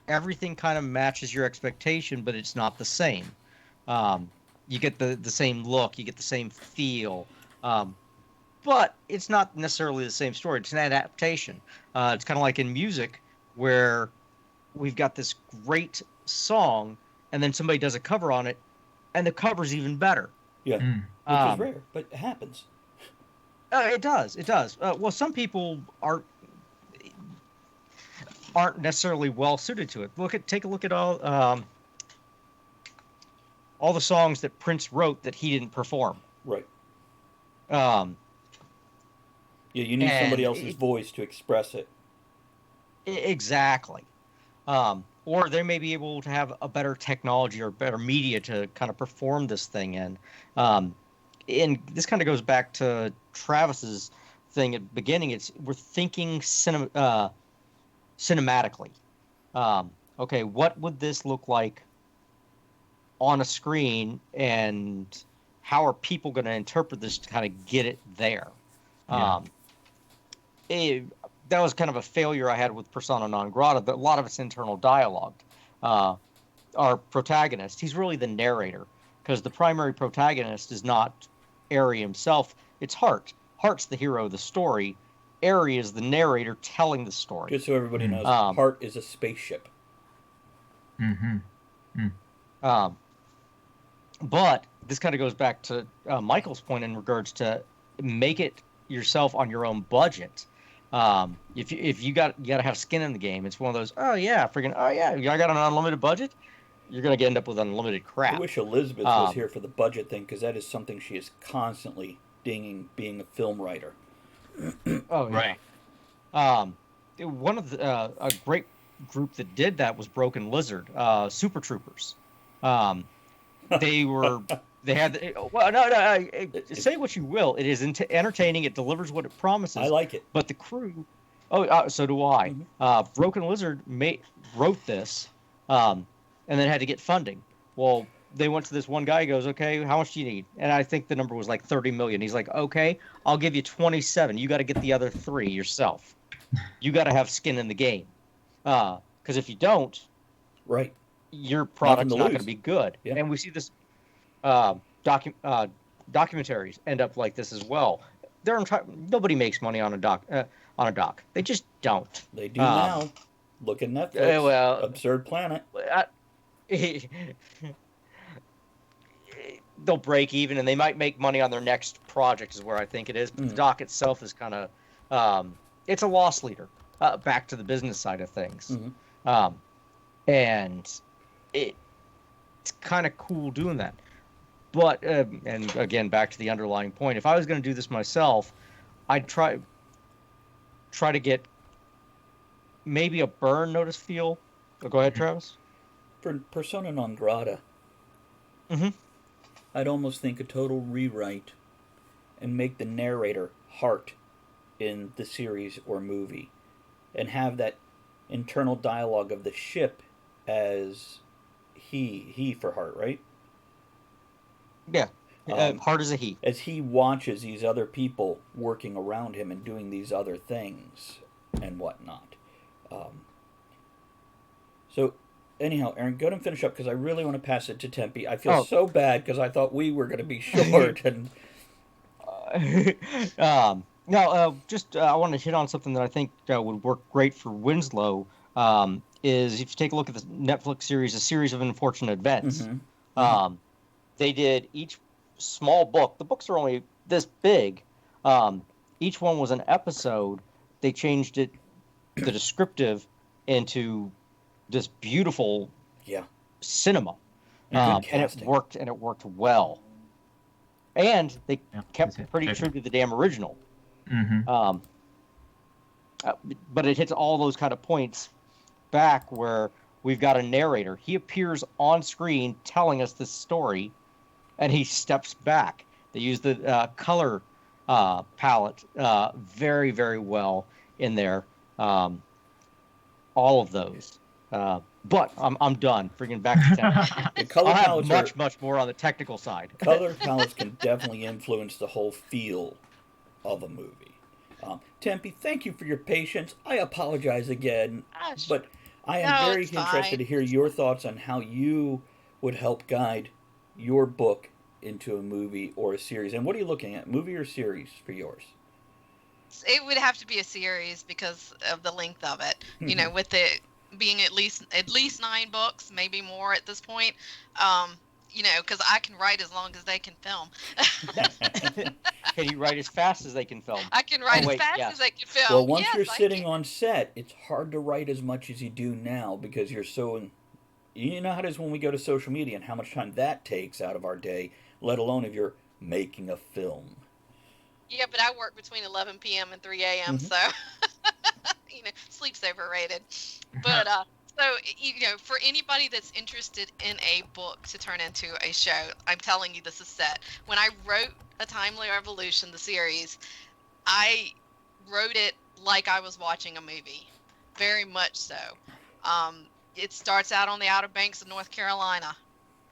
Everything kind of matches your expectation, but it's not the same. You get the same look. You get the same feel. But it's not necessarily the same story. It's an adaptation. It's kind of like in music, where we've got this great song, and then somebody does a cover on it, and the cover's even better. Yeah, which is rare, but it happens. It does. Well, some people aren't necessarily well suited to it. Take a look at all the songs that Prince wrote that he didn't perform. Right. Yeah, you need somebody else's voice to express it. Exactly. Or they may be able to have a better technology or better media to kind of perform this thing in. And this kind of goes back to Travis's thing at the beginning. We're thinking cinematically. Okay, what would this look like on a screen, and how are people going to interpret this to kind of get it there? That was kind of a failure I had with Persona non grata, but a lot of it's internal dialogue. Our protagonist, he's really the narrator, because the primary protagonist is not Aerie himself, it's Hart. Hart's the hero of the story. Aerie is the narrator telling the story. Just so everybody knows, Hart is a spaceship. But this kind of goes back to Michael's point in regards to make it yourself on your own budget. If you got to have skin in the game. It's one of those. Oh yeah, I got an unlimited budget. You're gonna end up with unlimited crap. I wish Elizabeth was here for the budget thing, because that is something she is constantly dinging, being a film writer. Oh yeah. Right. One of the a great group that did that was Broken Lizard, Super Troopers. They had well, no, say what you will. It is entertaining. It delivers what it promises. I like it. But the crew, so do I. Broken Lizard wrote this, and then had to get funding. Well, they went to this one guy. He goes, "Okay, how much do you need?" And I think the number was like 30 million. He's like, "Okay, I'll give you 27. You got to get the other 3 yourself. You got to have skin in the game, because if you don't, Right. your product's Nothing to not going to lose. be good." Yeah. And we see this documentaries end up like this as well. Nobody makes money on a doc. They just don't. They do now. Look at Netflix. well, Absurd Planet. They'll break even, and they might make money on their next project, is where I think it is. But the doc itself is kind of, it's a loss leader. Back to the business side of things, and it's kind of cool doing that. But and again, back to the underlying point. If I was going to do this myself, I'd try to get maybe a burn notice feel. Oh, go ahead, Travis. For Persona non grata, I'd almost think a total rewrite and make the narrator Hart in the series or movie, and have that internal dialogue of the ship as he for Hart, right? Yeah, hard as a he. As he watches these other people working around him and doing these other things and whatnot. So, anyhow, Aaron, go ahead and finish up, because I really want to pass it to Tempe. I feel so bad, because I thought we were going to be short. And I want to hit on something that I think would work great for Winslow. Is if you take a look at the Netflix series, A Series of Unfortunate Events. They did each small book. The books are only this big. Each one was an episode. They changed the descriptive, into this beautiful cinema. And it worked well. And they kept pretty true to the damn original. But it hits all those kind of points back where we've got a narrator. He appears on screen telling us this story, and he steps back. They use the color palette very, very well in there. All of those. But I'm done. Freaking back to technical. the color I'll palettes have much more on the technical side. color palettes can definitely influence the whole feel of a movie. Tempe, thank you for your patience. I apologize again, but I am very interested to hear your thoughts on how you would help guide your book into a movie or a series. And what are you looking at, movie or series, for yours? It would have to be a series because of the length of it. You know, with it being at least 9 books, maybe more at this point. You know, because I can write as long as they can film. Can you write as fast as they can film? I can write as fast as they can film. Well, once you're sitting on set, it's hard to write as much as you do now, because you're so... You know how it is when we go to social media and how much time that takes out of our day, let alone if you're making a film. Yeah, but I work between 11 p.m. and 3 a.m., so, you know, sleep's overrated. But, so, you know, for anybody that's interested in a book to turn into a show, I'm telling you, this is set. When I wrote A Timely Revolution, the series, I wrote it like I was watching a movie. Very much so. It starts out on the Outer Banks of North Carolina.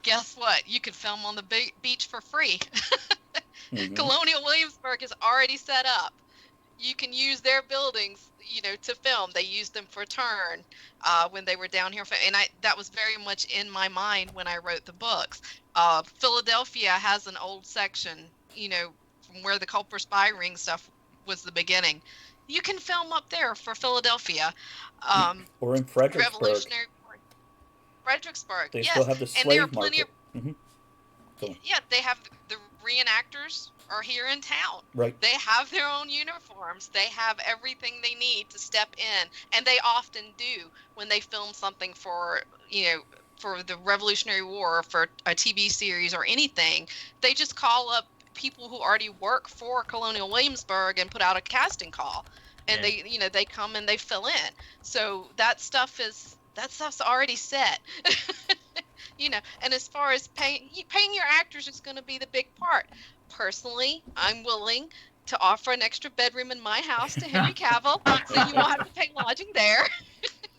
Guess what? You can film on the beach for free. Colonial Williamsburg is already set up. You can use their buildings, you know, to film. They used them for Turn when they were down here. And that was very much in my mind when I wrote the books. Philadelphia has an old section, you know, from where the Culper Spy Ring stuff was the beginning. You can film up there for Philadelphia. Or in Fredericksburg. Revolutionary War. Fredericksburg, They yes. still have the And there are slave plenty market. of, yeah, they have the reenactors are here in town. Right. They have their own uniforms. They have everything they need to step in, and they often do when they film something for, for the Revolutionary War, or for a TV series or anything. They just call up people who already work for Colonial Williamsburg and put out a casting call, and they come and they fill in. So that stuff's already set. And as far as paying your actors is going to be the big part. Personally, I'm willing to offer an extra bedroom in my house to Henry Cavill, so you won't have to pay lodging there.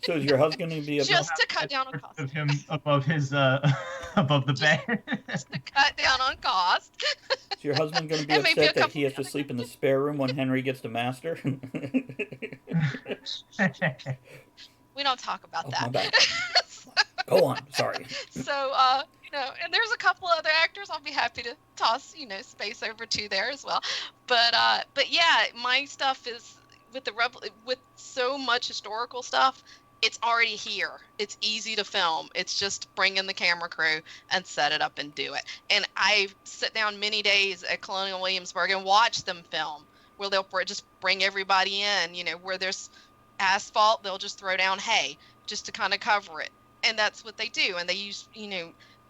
So is your husband going to be just to cut down on cost? Of him above his above the bed. Just to cut down on cost. Is your husband going to be upset that he has to sleep in the spare room when Henry gets to master? We don't talk about that. My bad. Go on. Sorry. So, and there's a couple other actors I'll be happy to toss, space over to there as well. But yeah, my stuff is with so much historical stuff. It's already here. It's easy to film. It's just bring in the camera crew and set it up and do it. And I sit down many days at Colonial Williamsburg and watch them film, where they'll just bring everybody in. Where there's asphalt, they'll just throw down hay just to kind of cover it. And that's what they do. And they use,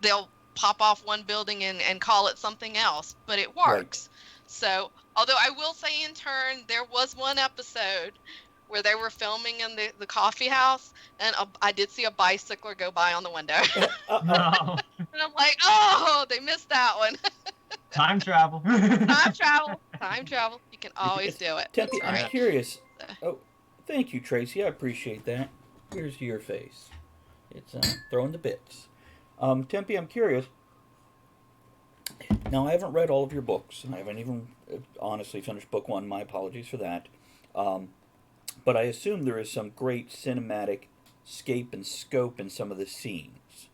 they'll pop off one building and call it something else, but it works. Right. So, although I will say in turn, there was one episode where they were filming in the coffee house, and I did see a bicycler go by on the window. No. And I'm like, oh, they missed that one. Time travel. Time travel. You can always do it. Tempe, I'm curious. Oh, thank you, Tracy. I appreciate that. Here's your face. It's throwing the bits. Tempe, I'm curious. Now, I haven't read all of your books. I haven't even honestly finished book 1. My apologies for that. But I assume there is some great cinematic scape and scope in some of the scenes.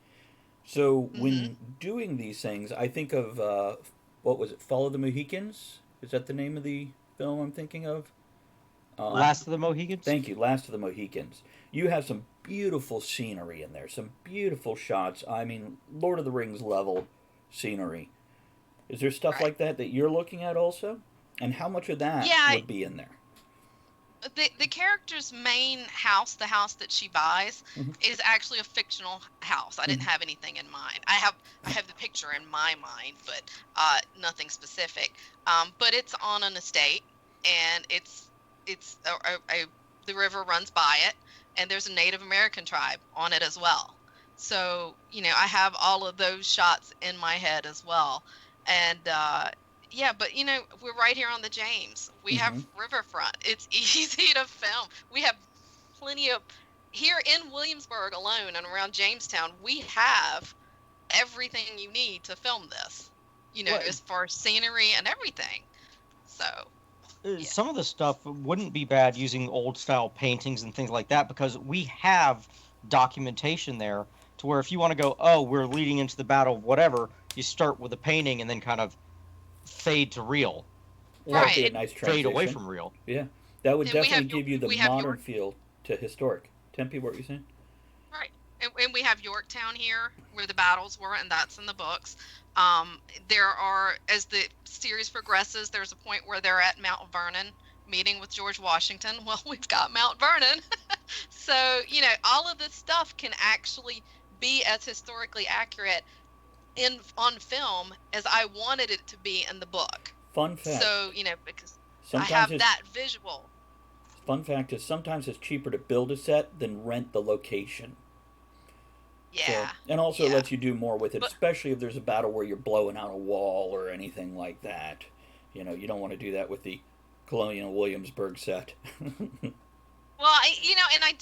So when doing these things, I think of, what was it, Follow the Mohicans? Is that the name of the film I'm thinking of? Last of the Mohicans? Thank you, Last of the Mohicans. You have some beautiful scenery in there, some beautiful shots. I mean, Lord of the Rings level scenery. Is there stuff like that you're looking at also? And how much of that would be in there? The character's main house, the house that she buys, is actually a fictional house. I didn't have anything in mind. I have the picture in my mind, but nothing specific. But it's on an estate, and it's the river runs by it, and there's a Native American tribe on it as well. So I have all of those shots in my head as well, and. Yeah, but we're right here on the James. We have riverfront. It's easy to film. We have plenty of here in Williamsburg alone and around Jamestown. We have everything you need to film this. As far as scenery and everything. So some of the stuff wouldn't be bad using old style paintings and things like that, because we have documentation there to where if you want to go, oh, we're leading into the battle, whatever, you start with a painting and then kind of fade to real, or a nice fade away from real. Yeah, that would definitely give you the modern feel to historic. Tempe, what were you saying? Right, and we have Yorktown here, where the battles were, and that's in the books. There are, as the series progresses, there's a point where they're at Mount Vernon, meeting with George Washington. Well, we've got Mount Vernon, so all of this stuff can actually be as historically accurate on film as I wanted it to be in the book. Fun fact. So, because sometimes I have that visual. Fun fact is sometimes it's cheaper to build a set than rent the location. Yeah. So, and also lets you do more with it, especially if there's a battle where you're blowing out a wall or anything like that. You don't want to do that with the Colonial Williamsburg set. Well, and I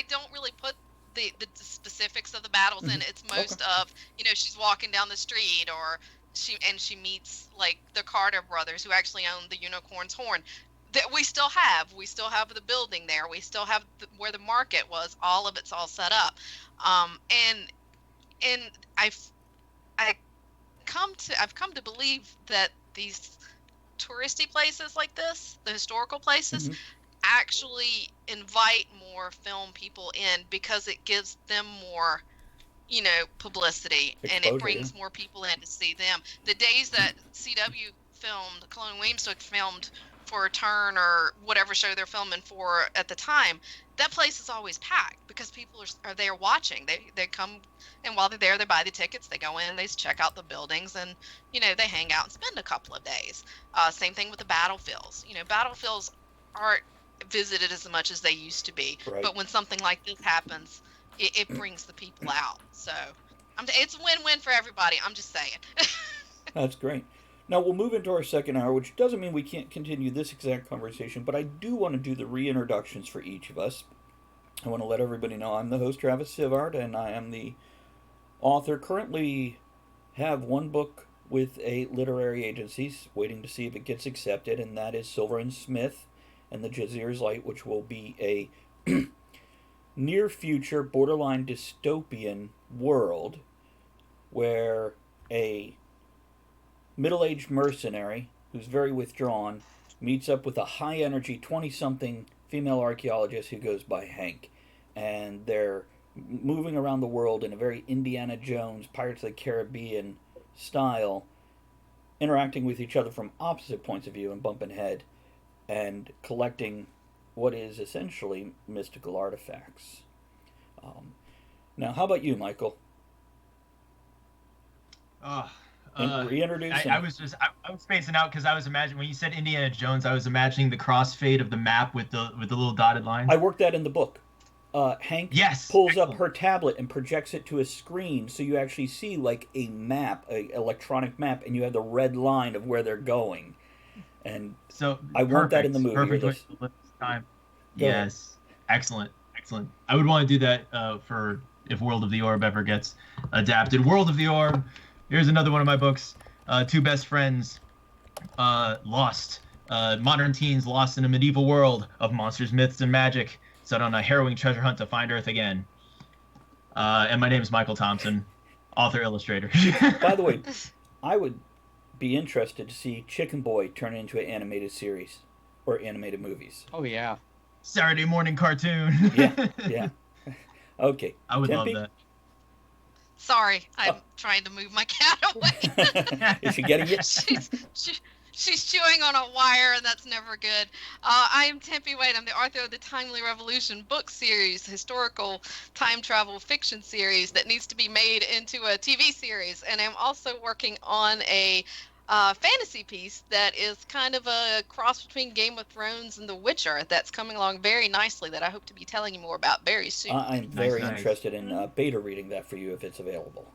don't really put the specifics of the battles in. It's most of she's walking down the street, or she meets like the Carter brothers, who actually own the Unicorn's Horn. That we still have the building there. We still have where the market was. All of it's all set up, and I've come to believe that these touristy places like this, the historical places, actually invite more film people in, because it gives them more publicity, and it brings more people in to see them. The days that CW filmed, Colin Williams filmed for Turn or whatever show they're filming for at the time, that place is always packed because people are there watching. They come, and while they're there, they buy the tickets, they go in, they check out the buildings, and, you know, they hang out and spend a couple of days. Same thing with the battlefields. You know, battlefields aren't visited as much as they used to be. Right. But when something like this happens, it brings the people out. So it's a win-win for everybody. I'm just saying. That's great. Now we'll move into our second hour, which doesn't mean we can't continue this exact conversation, but I do want to do the reintroductions for each of us. I want to let everybody know I'm the host, Travis Sivart, and I am the author. Currently have one book with a literary agency, waiting to see if it gets accepted, and that is Silver and Smith and the Jazir's Light, which will be a near future, borderline dystopian world where a middle-aged mercenary who's very withdrawn meets up with a high-energy 20-something female archaeologist who goes by Hank, and they're moving around the world in a very Indiana Jones, Pirates of the Caribbean style, interacting with each other from opposite points of view and bumping head, and collecting what is essentially mystical artifacts. Now, how about you, Michael? Reintroduce. I was spacing out because I was imagining when you said Indiana Jones, I was imagining the crossfade of the map with the little dotted lines. I worked that in the book. Hank pulls excellent. up her tablet and projects it to a screen, so you actually see like a map, an electronic map, and you have the red line of where they're going. And so I want that in the movie. Perfect time. Yes, excellent. I would want to do that for if World of the Orb ever gets adapted. World of the Orb. Here's another one of my books. Two best friends lost. Modern teens lost in a medieval world of monsters, myths, and magic, set on a harrowing treasure hunt to find Earth again. And my name is Michael Thompson, author, illustrator. By the way, I would be interested to see Chicken Boy turn into an animated series or animated movies. Oh, yeah. Saturday morning cartoon. Yeah. Okay. I would Tempe? love that. Sorry, I'm trying to move my cat away. Is she getting it? She's chewing on a wire, and that's never good. I am Tempe Wade. I'm the author of the Timely Revolution book series, historical time travel fiction series that needs to be made into a TV series. And I'm also working on a fantasy piece that is kind of a cross between Game of Thrones and The Witcher that's coming along very nicely that I hope to be telling you more about very soon. I'm very Nice. interested in beta reading that for you if it's available.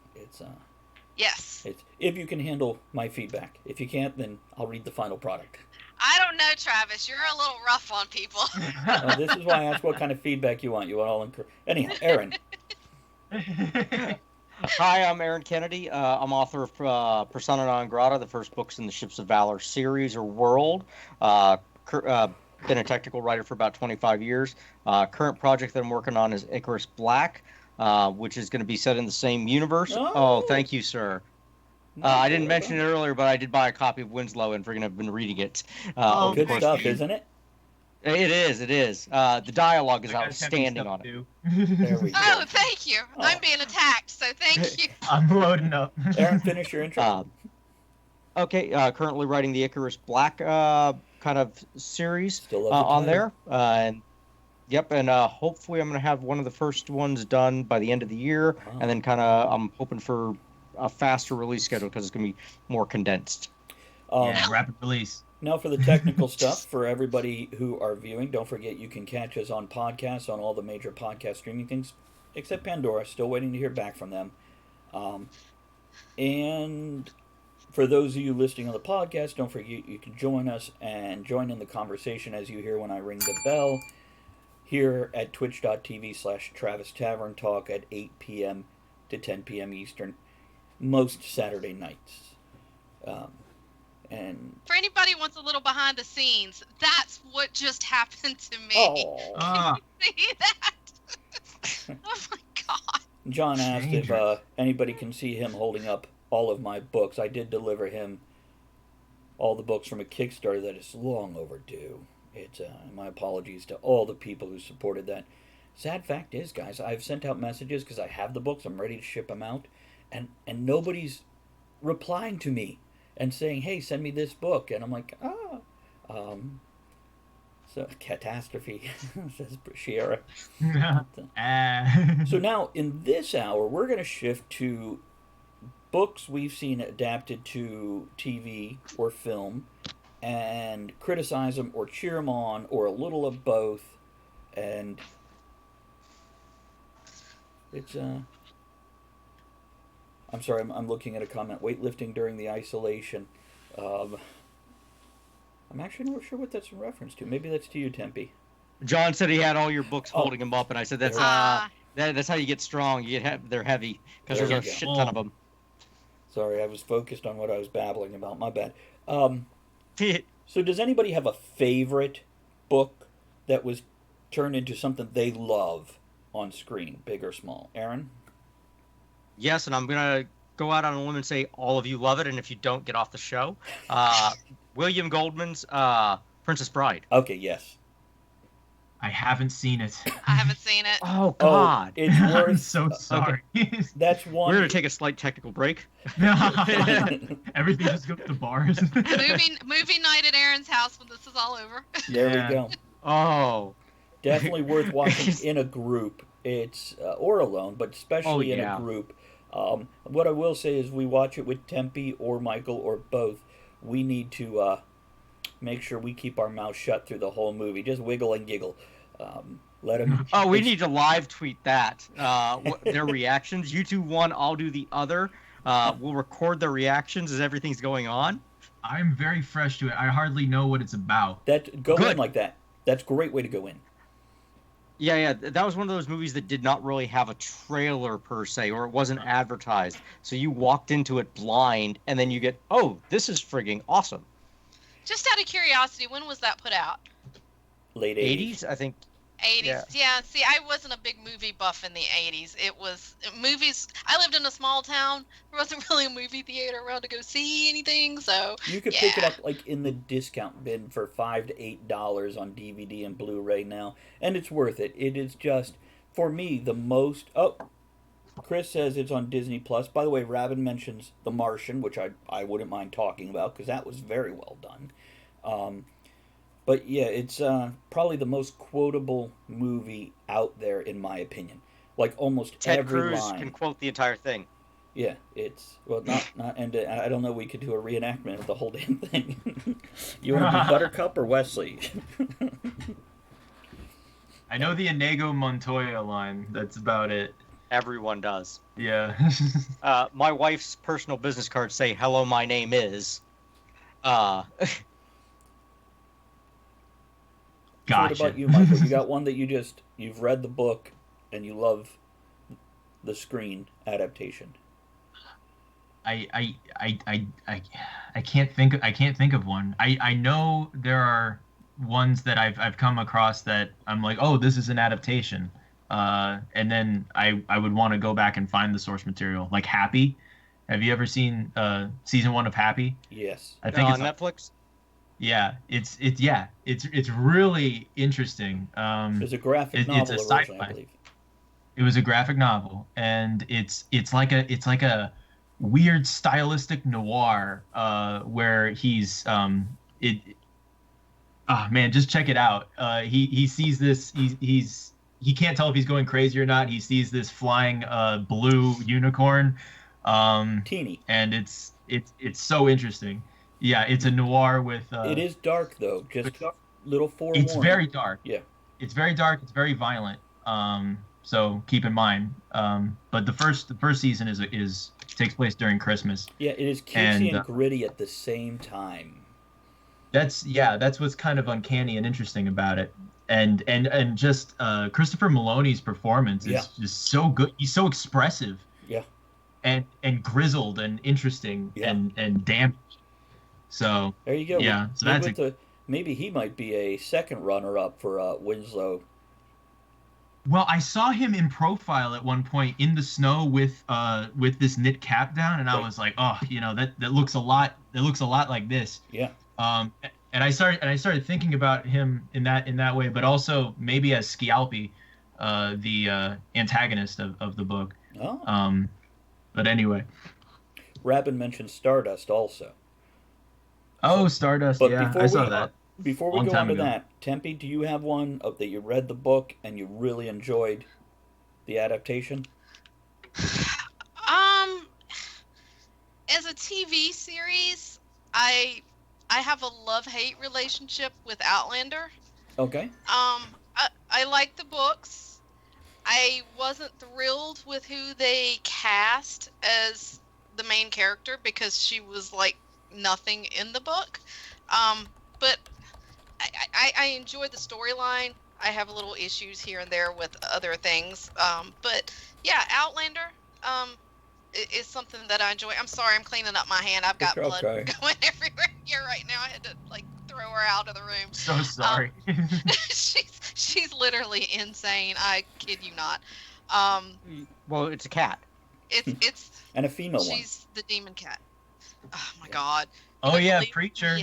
Yes. It's if you can handle my feedback. If you can't, then I'll read the final product. I don't know, Travis. You're a little rough on people. This is why I asked what kind of feedback you want. You want all anyhow, Aaron. Hi, I'm Aaron Kennedy. I'm author of Persona non grata, the first books in the Ships of Valor series or world. Been a technical writer for about 25 years. Current project that I'm working on is Icarus Black, which is going to be set in the same universe. Oh, thank you, sir. I didn't mention it earlier, but I did buy a copy of Winslow and freaking have been reading it. Good stuff, isn't it? It is. The dialogue is outstanding on it. There we go. Oh, thank you. I'm being attacked, so thank you. I'm loading up. Aaron, finish your intro. Okay, currently writing the Icarus Black kind of series Still love the on title. there. And hopefully I'm going to have one of the first ones done by the end of the year. Wow. And then kind of I'm hoping for a faster release schedule because it's going to be more condensed. Rapid release. Now for the technical stuff, for everybody who are viewing, don't forget you can catch us on podcasts on all the major podcast streaming things, except Pandora. Still waiting to hear back from them. And for those of you listening on the podcast, don't forget you can join us and join in the conversation as you hear when I ring the bell here at twitch.tv/Travis Tavern Talk at 8 p.m. to 10 p.m. Eastern, most Saturday nights. And For anybody who wants a little behind the scenes, that's what just happened to me. oh, See that? Oh my god. John asked if Dangerous. anybody can see him holding up all of my books. I did deliver him all the books from a Kickstarter that is long overdue. It's my apologies to all the people who supported that. Sad fact is, guys, I've sent out messages because I have the books. I'm ready to ship them out, and nobody's replying to me. and saying, "Hey, send me this book," and I'm like, "Ah." So catastrophe, says Shiera. So now in this hour, we're going to shift to books we've seen adapted to TV or film, and criticize them or cheer them on or a little of both. And it's I'm sorry, I'm looking at a comment. Weightlifting during the isolation. I'm actually not sure what that's in reference to. Maybe that's to you, Tempe. John said he had all your books holding him up, and I said that's that's how you get strong. You get they're heavy because there's a shit ton of them. Sorry, I was focused on what I was babbling about. My bad. So does anybody have a favorite book that was turned into something they love on screen, big or small? Aaron? Yes, and I'm gonna go out on a limb and say all of you love it, and if you don't, get off the show. William Goldman's Princess Bride. Okay, yes. I haven't seen it. I haven't seen it. Oh God! It's worth. I'm so sorry. Okay. That's one. We're gonna take a slight technical break. Everything just goes to bars. Movie night at Aaron's house when this is all over. There we go. Oh. Definitely worth watching in a group. It's or alone, but especially in a group. What I will say is, we watch it with Tempe or Michael or both. We need to make sure we keep our mouth shut through the whole movie. Just wiggle and giggle. Let them. Oh, we need to live tweet that. Their reactions. You do one, I'll do the other. We'll record the reactions as everything's going on. I'm very fresh to it. I hardly know what it's about. Go in like that. That's a great way to go in. Yeah, that was one of those movies that did not really have a trailer per se, or it wasn't advertised. So you walked into it blind, and then you get, oh, this is frigging awesome. Just out of curiosity, when was that put out? Late 80s, I think. 80s. Yeah, see, I wasn't a big movie buff in the 80s. It was movies. I lived in a small town. There wasn't really a movie theater around to go see anything, so you could pick it up like in the discount bin for $5 to $8 on DVD and Blu-ray now, and it's worth it. It is just, for me, the most. Oh, Chris says it's on Disney Plus. By the way, Rabin mentions The Martian, which I wouldn't mind talking about because that was very well done. But yeah, it's probably the most quotable movie out there, in my opinion. Like almost Ted every Cruz line. can quote the entire thing. Yeah, it's not, and I don't know. We could do a reenactment of the whole damn thing. You want to do Buttercup or Wesley? I know the Inigo Montoya line. That's about it. Everyone does. Yeah. My wife's personal business cards say, "Hello, my name is." Gotcha. What about you, Michael? You got one that you've read the book and you love the screen adaptation. I can't think of one. I know there are ones that I've come across that I'm like, oh, this is an adaptation. And then I would want to go back and find the source material. Like Happy. Have you ever seen season 1 of Happy? Yes. I think it's on Netflix. Yeah, it's really interesting. There's a graphic novel it's a originally, I believe. It was a graphic novel, and it's like a weird stylistic noir where he's just check it out. He sees this. He can't tell if he's going crazy or not. He sees this flying blue unicorn. Teeny. And it's so interesting. Yeah, it's a noir with. It is dark though. Just little forewarning. It's very dark. Yeah. It's very dark. It's very violent. So keep in mind. But the first season is takes place during Christmas. Yeah, it is cutesy and gritty at the same time. That's what's kind of uncanny and interesting about it. And just Christopher Maloney's performance is just so good. He's so expressive. Yeah. And grizzled and interesting and damaged. So there you go. Yeah, so maybe he might be a second runner-up for Winslow. Well, I saw him in profile at one point in the snow with this knit cap down, and I was like, oh, that looks a lot. It looks a lot like this. Yeah. And I started thinking about him in that way, but also maybe as Scialpi, the antagonist of the book. Oh. But anyway. Rabin mentioned Stardust also. Oh, Stardust. But Yeah, before I saw we that. before we Long go time on to ago. that, Tempe, do you have one that you read the book and you really enjoyed the adaptation? Um, as a TV series, I I have a love-hate relationship with Outlander. Okay. I like the books. I wasn't thrilled with who they cast as the main character because she was like nothing in the book. But I enjoyed the storyline. I have little issues here and there with other things. But yeah, Outlander is something that I enjoy. I'm sorry, I'm cleaning up my hand. I've It's got blood okay. going everywhere here right now. I had to like throw her out of the room. So sorry. She's literally insane. I kid you not. Um, Well, it's a cat. it's And a female one. she's the demon cat. Oh my god. Oh Couldn't yeah, believe- Preacher.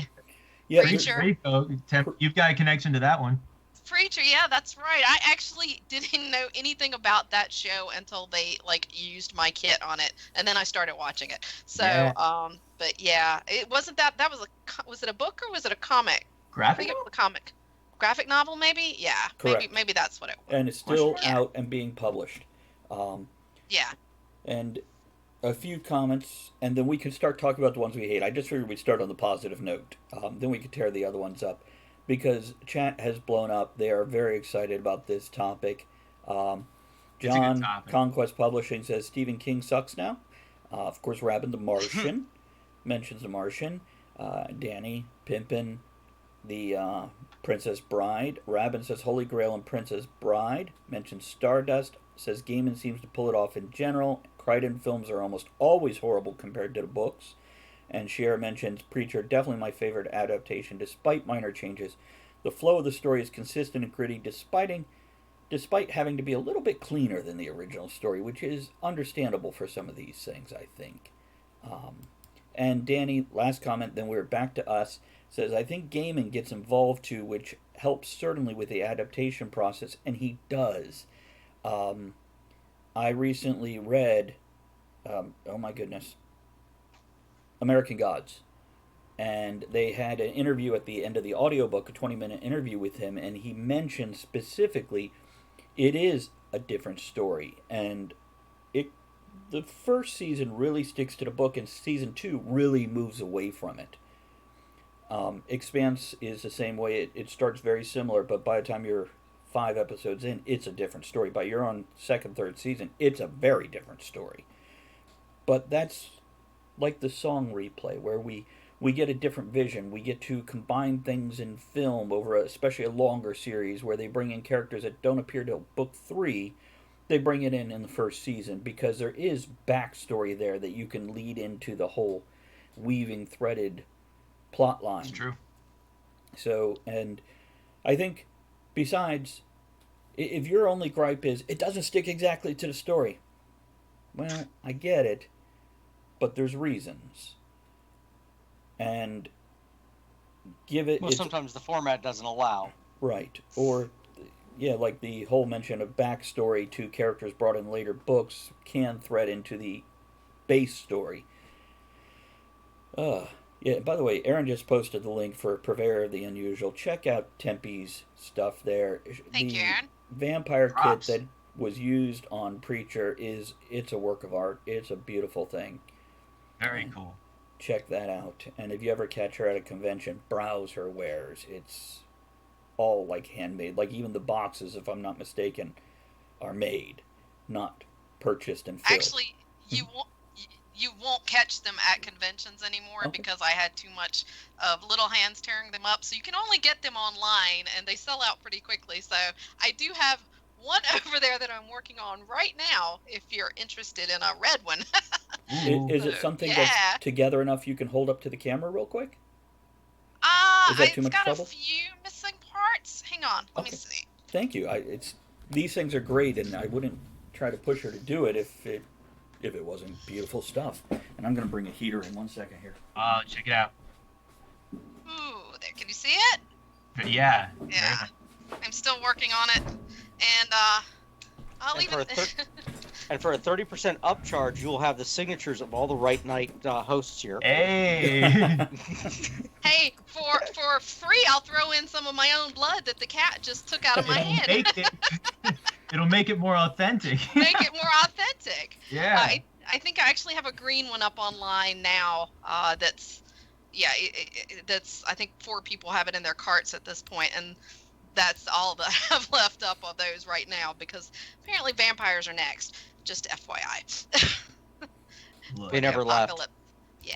Yeah, Preacher. There you go. You've got a connection to that one. Preacher, yeah, that's right. I actually didn't know anything about that show until they like used my kit on it, and then I started watching it. So, Yeah. But yeah, it wasn't that. That was it a book or was it a comic? I Graphic. forget the comic. Graphic novel, maybe. Yeah, Correct. maybe that's what it was. and it's still Yeah. out and being published. Yeah. And a few comments, and then we can start talking about the ones we hate. I just figured we'd start on the positive note. Then we could tear the other ones up. Because chat has blown up. They are very excited about this topic. It's a good John, topic. Conquest Publishing, says Stephen King sucks now. Of course, Rabin the Martian mentions the Martian. Danny, Pimpin, the Princess Bride. Rabin says Holy Grail and Princess Bride. Mentions Stardust. Says Gaiman seems to pull it off in general. Crichton films are almost always horrible compared to the books. And Cher mentions Preacher, definitely my favorite adaptation, despite minor changes. The flow of the story is consistent and gritty, despite having to be a little bit cleaner than the original story, which is understandable for some of these things, I think. And Danny, last comment, then we're back to us, says, I think Gaiman gets involved too, which helps certainly with the adaptation process, and he does. I recently read, oh my goodness, American Gods. And they had an interview at the end of the audiobook, a 20-minute interview with him, and he mentioned specifically it is a different story. And the first season really sticks to the book, and season 2 really moves away from it. Expanse is the same way. It starts very similar, but by the time you're 5 episodes in, it's a different story. By you're on second, third season, it's a very different story. But that's like the song replay, where we get a different vision. We get to combine things in film over especially a longer series where they bring in characters that don't appear till book 3. They bring it in the first season because there is backstory there that you can lead into the whole weaving, threaded plot line. It's true. So, and I think besides, if your only gripe is it doesn't stick exactly to the story, well, I get it. But there's reasons. And give it... Well, sometimes the format doesn't allow. Right. Or, yeah, like the whole mention of backstory to characters brought in later books can thread into the base story. Yeah, by the way, Aaron just posted the link for Purveyor of the Unusual. Check out Tempe's stuff there. Thank you, Aaron. Vampire Props. kit that was used on Preacher it's a work of art. It's a beautiful thing. Very cool. Check that out. And if you ever catch her at a convention, browse her wares. It's all like handmade. Like even the boxes, if I'm not mistaken, are made, not purchased and filled. Actually, you won't catch them at conventions anymore Okay. because I had too much of little hands tearing them up. So you can only get them online, and they sell out pretty quickly. So I do have one over there that I'm working on right now. If you're interested in a red one. Ooh. Is it something Yeah. that's together enough you can hold up to the camera real quick? Is that too It's much got trouble? a few missing parts. Hang on, let me Okay. see. Thank you. These things are great, and I wouldn't try to push her to do it if it wasn't beautiful stuff. And I'm going to bring a heater in 1 second here. Check it out. Ooh, there. Can you see it? Yeah. Yeah. I'm still working on it, and I'll And even. And for a 30% upcharge, you'll have the signatures of all the Right Night hosts here. Hey. Hey, for free, I'll throw in some of my own blood that the cat just took out of my hand. It'll make it more authentic. Make it more authentic. Yeah. I think I actually have a green one up online now. That's I think 4 people have it in their carts at this point, and that's all that I have left up of those right now because apparently vampires are next. Just FYI. Look, They never left. Yeah.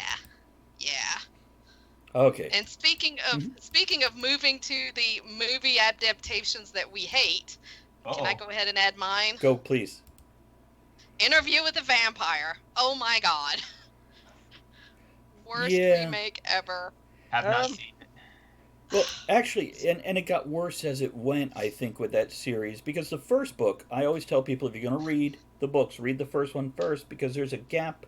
Okay. And speaking of moving to the movie adaptations that we hate, can I go ahead and add mine? Go, please. Interview with a Vampire. Oh my god. Worst remake ever. Have not seen it. Well, actually, and it got worse as it went, I think, with that series. Because the first book, I always tell people, if you're going to read the books, read the first one first. Because there's a gap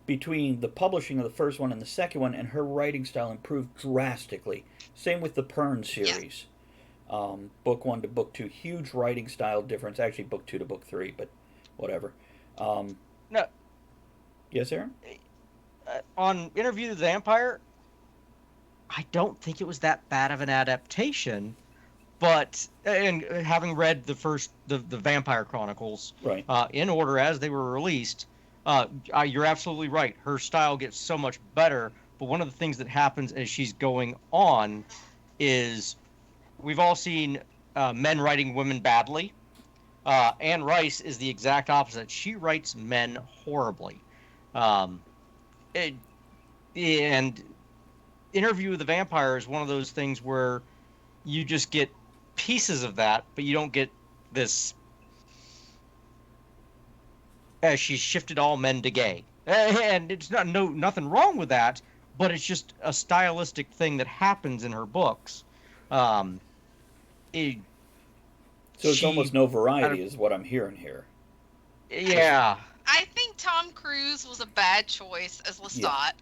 between the publishing of the first one and the second one. And her writing style improved drastically. Same with the Pern series. Yeah. Book 1 to book 2. Huge writing style difference. Actually, book 2 to book 3. But whatever. No. Yes, Aaron? On Interview with the Vampire, I don't think it was that bad of an adaptation, but and having read the Vampire Chronicles right. In order as they were released, you're absolutely right. Her style gets so much better, but one of the things that happens as she's going on is we've all seen men writing women badly. Anne Rice is the exact opposite. She writes men horribly. And Interview with the Vampire is one of those things where you just get pieces of that, but you don't get this. As she's shifted all men to gay, and it's nothing wrong with that, but it's just a stylistic thing that happens in her books. So it's almost no variety, is what I'm hearing here. Yeah. I think Tom Cruise was a bad choice as Lestat.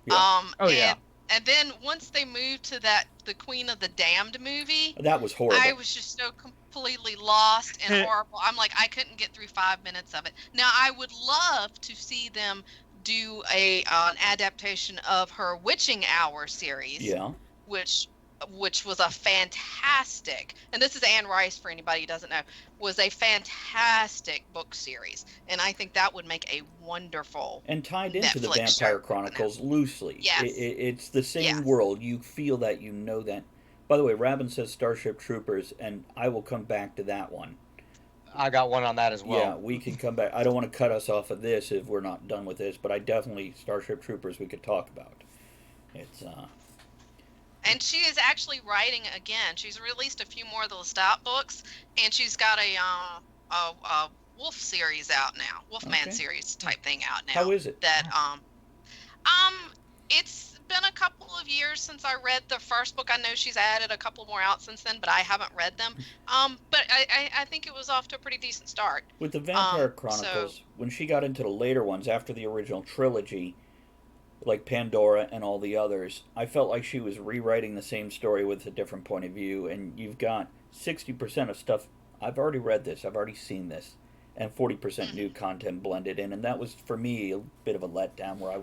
Yeah. And then once they moved to the Queen of the Damned movie, that was horrible. I was just so completely lost and horrible. I'm like, I couldn't get through 5 minutes of it. Now, I would love to see them do an adaptation of her Witching Hour series. Yeah. Which was a fantastic, and this is Anne Rice for anybody who doesn't know, was a fantastic book series, and I think that would make a wonderful and tied into Netflix the Vampire Chronicles loosely. Yes. It's the same world. You feel that, you know that. By the way, Rabin says Starship Troopers, and I will come back to that one. I got one on that as well. Yeah, we can come back. I don't want to cut us off of this if we're not done with this, but I definitely, Starship Troopers we could talk about. It's And she is actually writing again. She's released a few more of the Lestat books, and she's got a Wolf series out now, Wolfman series type thing out now. How is it? That it's been a couple of years since I read the first book. I know she's added a couple more out since then, but I haven't read them. But I think it was off to a pretty decent start. With the Vampire Chronicles, when she got into the later ones after the original trilogy, like Pandora and all the others, I felt like she was rewriting the same story with a different point of view, and you've got 60% of stuff, I've already read this, I've already seen this, and 40% new content blended in, and that was, for me, a bit of a letdown where I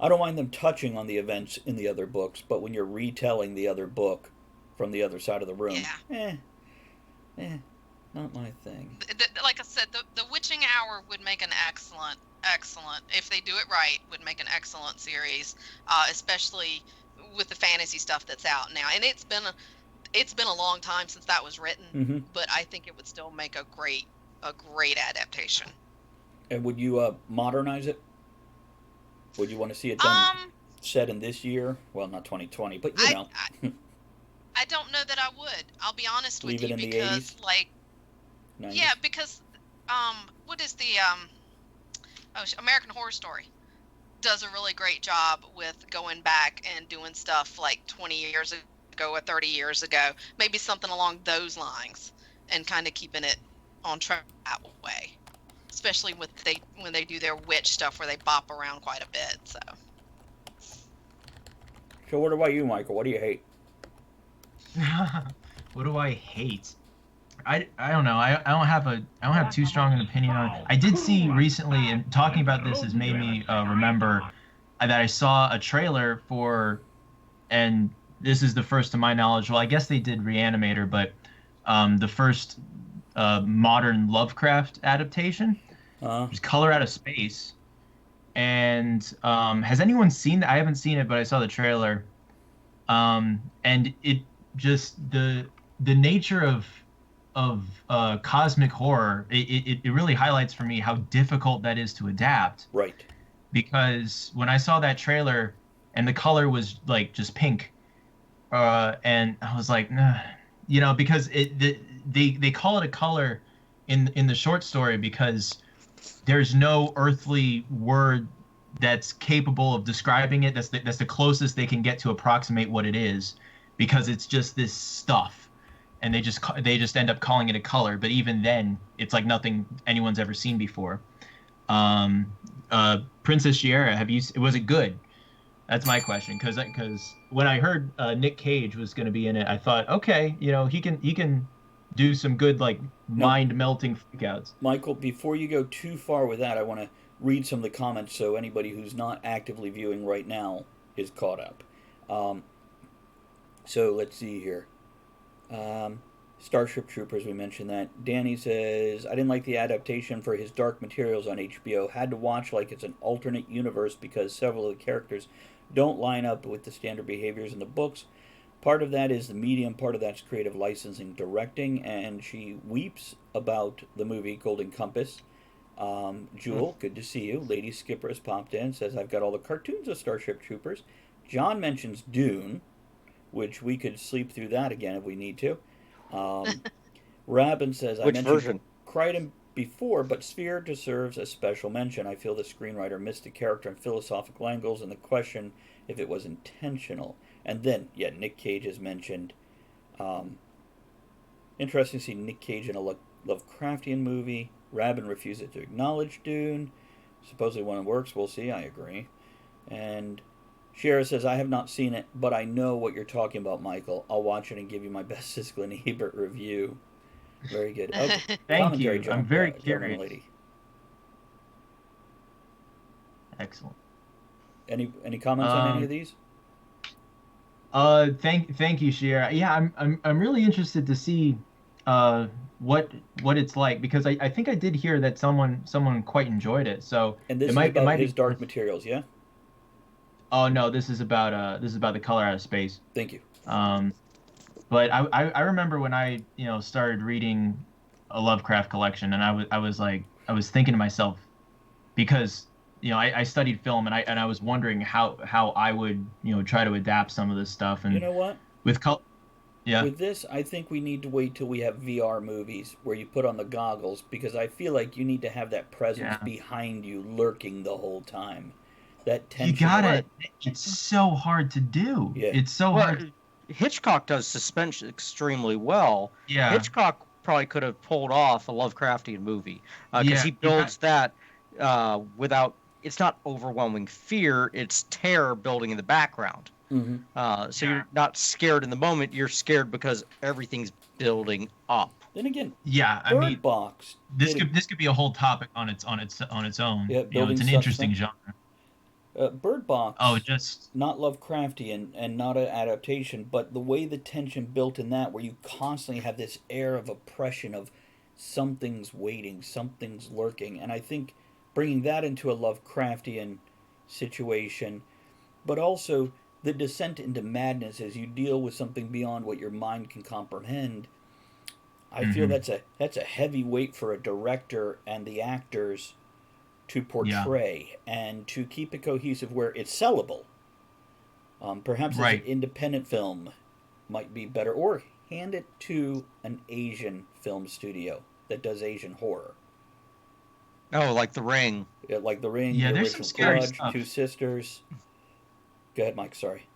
don't mind them touching on the events in the other books, but when you're retelling the other book from the other side of the room, not my thing. Like I said, the Witching Hour would make an excellent, if they do it right, would make an excellent series, especially with the fantasy stuff that's out now. And it's been a long time since that was written, but I think it would still make a great adaptation. And would you modernize it? Would you want to see it done set in this year? Well, not 2020, but you know. I don't know that I would. I'll be honest with you, Leave it in because the 80s? like 90s? yeah, because what is the American Horror Story does a really great job with going back and doing stuff like 20 years ago or 30 years ago, maybe something along those lines, and kind of keeping it on track that way. Especially when they do their witch stuff where they bop around quite a bit. So what about you, Michael? What do you hate? What do I hate? I don't know. I don't have too strong an opinion on it. I did see recently, and talking about this has made me remember that I saw a trailer for, and this is the first to my knowledge. Well, I guess they did Reanimator, but the first modern Lovecraft adaptation, which is Color Out of Space. And has anyone seen that? I haven't seen it, but I saw the trailer. And it just the nature of cosmic horror. It really highlights for me how difficult that is to adapt. Right. Because when I saw that trailer and the color was like just pink, and I was like, nah, because they call it a color in the short story because there's no earthly word that's capable of describing it. That's the closest they can get to approximate what it is, because it's just this stuff, and they just end up calling it a color. But even then, it's like nothing anyone's ever seen before. Princess Shiera, was it good? That's my question, because when I heard Nick Cage was going to be in it, I thought, okay, he can do some good like mind melting freakouts. Michael, before you go too far with that, I want to read some of the comments so anybody who's not actively viewing right now is caught up. So let's see here. Starship Troopers, we mentioned that. Danny says, I didn't like the adaptation for his Dark Materials on HBO. Had to watch like it's an alternate universe because several of the characters don't line up with the standard behaviors in the books. Part of that is the medium, part of that's creative licensing, directing, and she weeps about the movie Golden Compass. Jewel, good to see you. Lady Skipper has popped in, says, I've got all the cartoons of Starship Troopers. John mentions Dune, which we could sleep through that again if we need to. Rabin says, I Which mentioned version? Crichton before, but Sphere deserves a special mention. I feel the screenwriter missed the character and philosophical angles and the question if it was intentional. And then, Nick Cage is mentioned. Interesting to see Nick Cage in a Lovecraftian movie. Rabin refuses to acknowledge Dune. Supposedly when it works, we'll see. I agree. And Shara says, I have not seen it, but I know what you're talking about, Michael. I'll watch it and give you my best Siskel and Ebert review. Very good. Okay. Thank you. John, I'm very gentleman curious. lady. Excellent. Any comments on any of these? Thank you, Shira. Yeah, I'm really interested to see what it's like, because I think I did hear that someone quite enjoyed it. So And this it might is about be his Dark Materials, yeah? Oh no, this is about the Color Out of Space. Thank you. But I remember when I started reading a Lovecraft collection, and I was thinking to myself, because I studied film, and I was wondering how I would try to adapt some of this stuff. And You know what? Yeah. With this, I think we need to wait till we have VR movies where you put on the goggles, because I feel like you need to have that presence behind you lurking the whole time. That tension. You gotta. It's so hard to do. Yeah. It's so hard. Hitchcock does suspense extremely well. Yeah. Hitchcock probably could have pulled off a Lovecraftian movie because he builds that without. It's not overwhelming fear; it's terror building in the background. Mm-hmm. So you're not scared in the moment. You're scared because everything's building up. Then again, Bird Box. This could be a whole topic on its own. Yeah, It's an interesting genre. Bird Box. Oh, just not Lovecraftian and not an adaptation, but the way the tension built in that, where you constantly have this air of oppression of something's waiting, something's lurking, and I think bringing that into a Lovecraftian situation, but also the descent into madness as you deal with something beyond what your mind can comprehend. I feel that's a heavy weight for a director and the actors to portray and to keep it cohesive where it's sellable. Perhaps as an independent film might be better, or hand it to an Asian film studio that does Asian horror. Oh, like The Ring. Yeah, like The Ring. Yeah, the there's some scary stuff. Two Sisters. Go ahead, Mike. Sorry.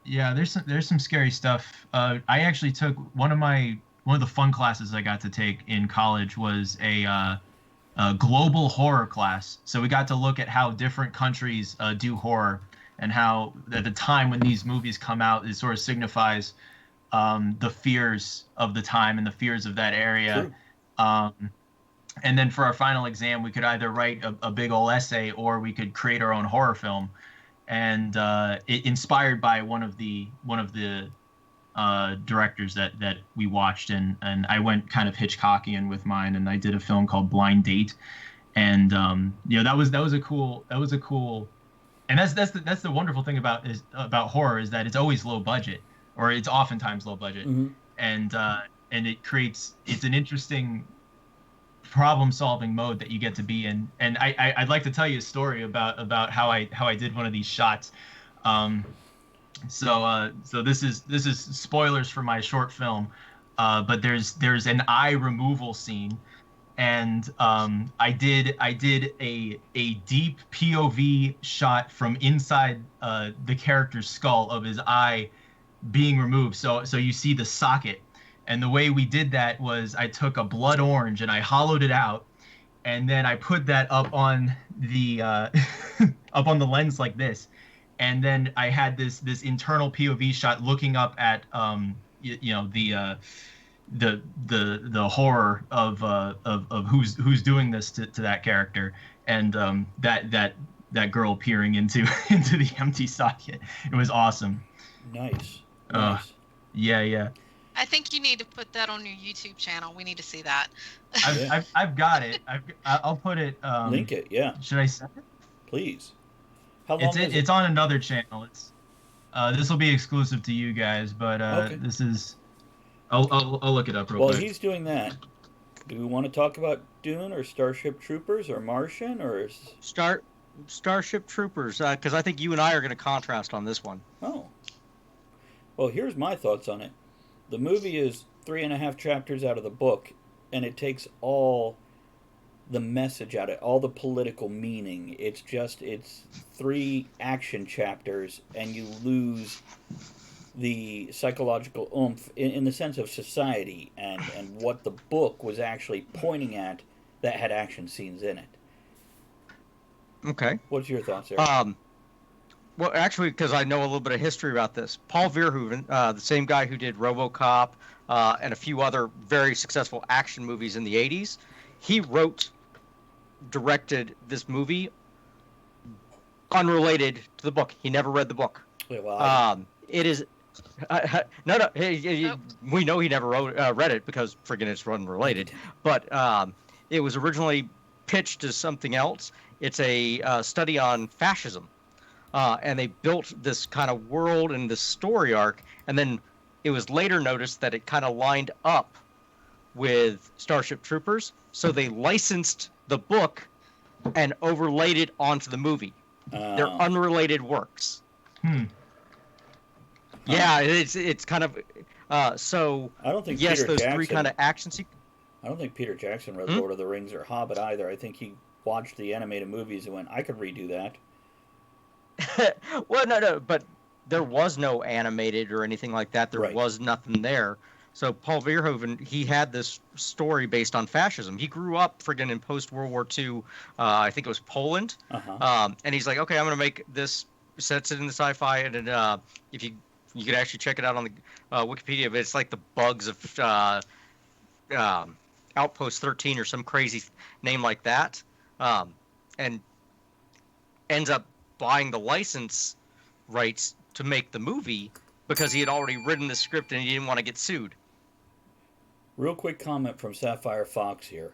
Yeah, there's some scary stuff. I actually took one of the fun classes I got to take in college was a global horror class. So we got to look at how different countries do horror, and how at the time when these movies come out, it sort of signifies the fears of the time and the fears of that area. True. And then for our final exam, we could either write a big old essay or we could create our own horror film. And it inspired by one of the directors that we watched, and I went kind of Hitchcockian with mine, and I did a film called Blind Date, and that was a cool, and that's the wonderful thing about horror is that it's always low budget, or it's oftentimes low budget, Mm-hmm. and it's an interesting problem-solving mode that you get to be in. And I'd like to tell you a story about how I did one of these shots. So this is spoilers for my short film, but there's an eye removal scene, and I did a deep POV shot from inside the character's skull of his eye being removed. So you see the socket. And the way we did that was I took a blood orange and I hollowed it out, and then I put that up on the up on the lens like this, and then I had this internal POV shot looking up at the horror of who's doing this to that character, and that girl peering into the empty socket. It was awesome. Nice. Yeah. I think you need to put that on your YouTube channel. We need to see that. I've got it. I'll put it. Link it. Yeah. Should I send it? Please. How long is it? It's on another channel. It's this will be exclusive to you guys, but Okay. This is. I'll look it up real quick. Well, he's doing that. Do we want to talk about Dune or Starship Troopers or Martian or? Starship Troopers, because I think you and I are going to contrast on this one. Oh. Well, here's my thoughts on it. The movie is 3.5 chapters out of the book, and it takes all the message out of it, all the political meaning. It's 3 action chapters, and you lose the psychological oomph in the sense of society and what the book was actually pointing at that had action scenes in it. Okay. What's your thoughts, Eric? Well, actually, because I know a little bit of history about this, Paul Verhoeven, the same guy who did RoboCop and a few other very successful action movies in the 80s, he directed this movie unrelated to the book. He never read the book. Yeah, well, it is... no. We know he never read it because friggin' it's unrelated. But it was originally pitched as something else. It's a study on fascism. And they built this kind of world and this story arc, and then it was later noticed that it kind of lined up with Starship Troopers, so they licensed the book and overlaid it onto the movie. They're unrelated works. Yeah, it's kind of so. I don't think yes, Peter those Jackson, 3 kind of action sequences. I don't think Peter Jackson read Lord of the Rings or Hobbit either. I think he watched the animated movies and went, I could redo that. Well, no, but there was no animated or anything like that. There was nothing there. So Paul Verhoeven, he had this story based on fascism. He grew up friggin' in post-World War II, I think it was Poland. And he's like, okay, I'm going to make this, sets it in the sci-fi, and then if you could actually check it out on the Wikipedia, but it's like the bugs of Outpost 13 or some crazy name like that, and ends up buying the license rights to make the movie because he had already written the script and he didn't want to get sued. Real quick comment from Sapphire Fox here.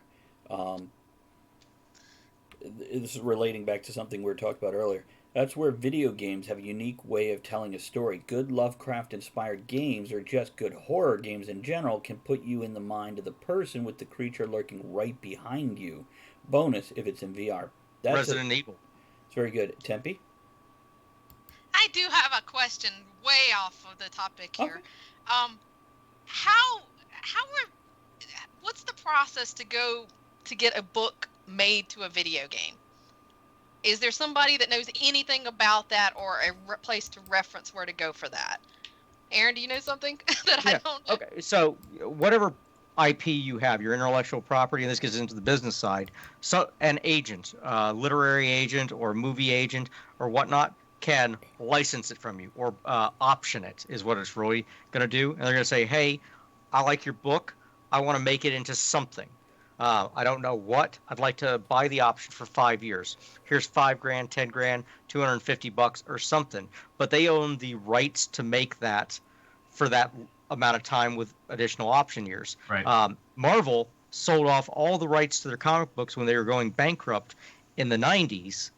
This is relating back to something we were talking about earlier. That's where video games have a unique way of telling a story. Good Lovecraft-inspired games, or just good horror games in general, can put you in the mind of the person with the creature lurking right behind you. Bonus if it's in VR. That's Resident Evil. It's very good. Tempe? I do have a question way off of the topic here. Okay. What's the process to go to get a book made to a video game? Is there somebody that knows anything about that, or a place to reference where to go for that? Aaron, do you know something that I don't know? Okay, so whatever IP you have, your intellectual property, and this gets into the business side, so an agent, literary agent or movie agent or whatnot, can license it from you or option it is what it's really going to do. And they're going to say, hey, I like your book. I want to make it into something. I don't know what. I'd like to buy the option for 5 years. Here's $5,000, $10,000, $250 or something. But they own the rights to make that for that amount of time with additional option years. Right. Marvel sold off all the rights to their comic books when they were going bankrupt in the 90s,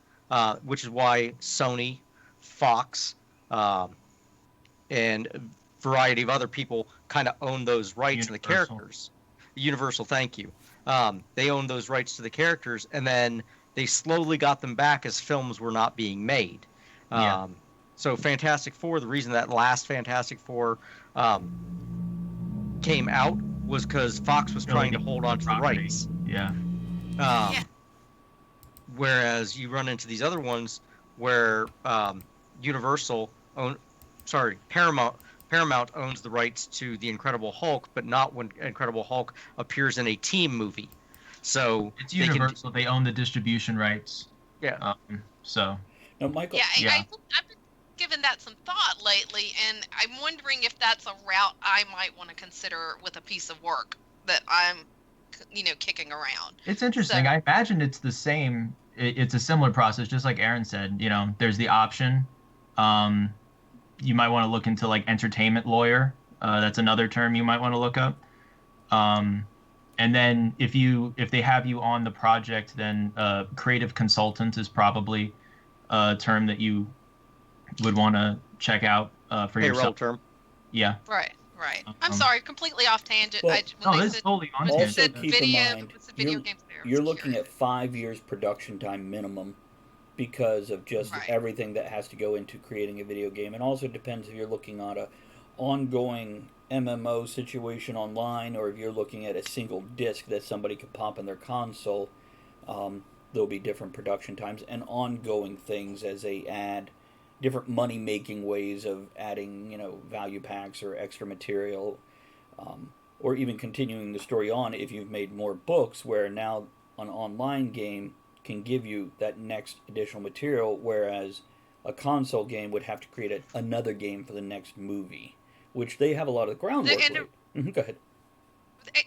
which is why Sony, Fox, and a variety of other people kind of own those rights to the characters. Universal, thank you. They owned those rights to the characters, and then they slowly got them back as films were not being made. So Fantastic Four, the reason that last Fantastic Four came out was because Fox was trying to hold on to the rights. Yeah. Whereas you run into these other ones where Paramount owns the rights to the Incredible Hulk, but not when Incredible Hulk appears in a team movie. So it's Universal. They own the distribution rights. Yeah. So. No, Michael. I've been given that some thought lately, and I'm wondering if that's a route I might want to consider with a piece of work that I'm, kicking around. It's interesting. So, I imagine it's the same. It's a similar process, just like Aaron said. There's the option. You might want to look into like entertainment lawyer. That's another term you might want to look up. And then if they have you on the project, then creative consultant is probably a term that you would want to check out for payroll yourself. term. right. I'm sorry, completely off tangent. Well, this is totally on Also tangent. keep in mind, video games there. you're looking at 5 years production time minimum because of just everything that has to go into creating a video game. And also depends if you're looking at a ongoing MMO situation online or if you're looking at a single disc that somebody could pop in their console. There'll be different production times and ongoing things as they add different money-making ways of adding, value packs or extra material, or even continuing the story on if you've made more books, where now an online game can give you that next additional material, whereas a console game would have to create another game for the next movie, which they have a lot of the groundwork. Go ahead.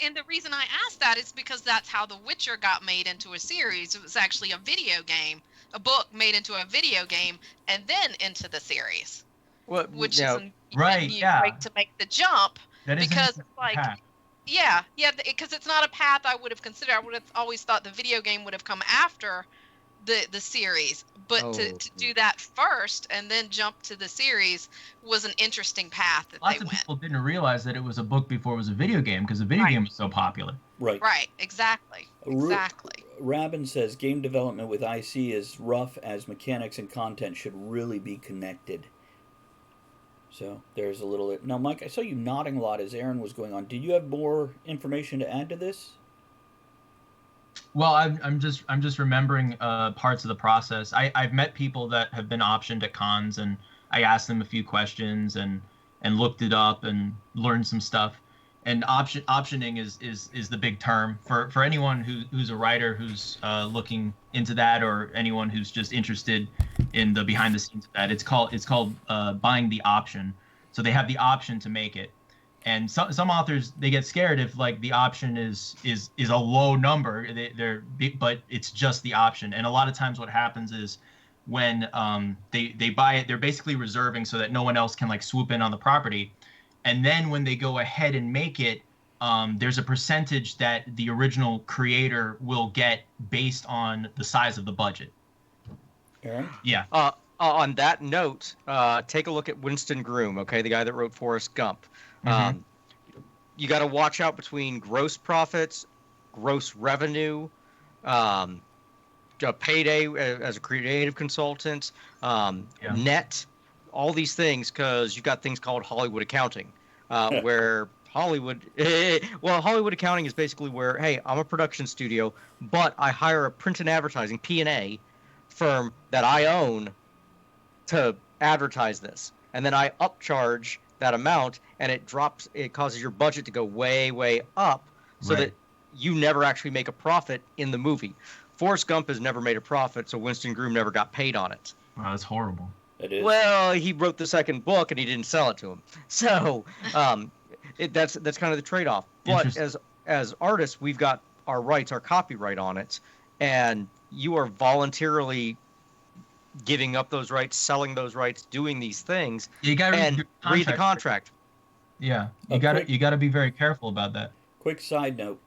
And the reason I asked that is because that's how The Witcher got made into a series. It was actually a video game, a book made into a video game, and then into the series. Which is great to make the jump, because it's like, because it's not a path I would have considered. I would have always thought the video game would have come after the series, but to do that first and then jump to the series was an interesting path that Lots of people didn't realize that it was a book before it was a video game because the video game was so popular. Right. Exactly. Rabin says game development with IC is rough, as mechanics and content should really be connected. So there's a little. Now, Mike, I saw you nodding a lot as Aaron was going on. Did you have more information to add to this? Well, I'm just remembering parts of the process. I've met people that have been optioned at cons, and I asked them a few questions and looked it up and learned some stuff. And optioning is the big term for anyone who's a writer who's looking into that, or anyone who's just interested in the behind the scenes of that. It's called buying the option. So they have the option to make it. And some authors, they get scared if like the option is a low number, but it's just the option. And a lot of times what happens is when they buy it, they're basically reserving so that no one else can like swoop in on the property. And then when they go ahead and make it, there's a percentage that the original creator will get based on the size of the budget. Aaron? Yeah. On that note, take a look at Winston Groom, okay, the guy that wrote Forrest Gump. You got to watch out between gross profits, gross revenue, a payday as a creative consultant, net, all these things, because you've got things called Hollywood accounting, where Hollywood accounting is basically where, hey, I'm a production studio, but I hire a print and advertising, P&A, firm that I own to advertise this. And then I upcharge that amount, and it causes your budget to go way, way up, so that you never actually make a profit in the movie. Forrest Gump has never made a profit, so Winston Groom never got paid on it. Wow, that's horrible. It is. Well, he wrote the second book and he didn't sell it to him. So that's kind of the trade-off. But as artists, we've got our rights, our copyright on it, and you are voluntarily giving up those rights, selling those rights, doing these things. You gotta read the contract. Yeah, you gotta be very careful about that. Quick side note: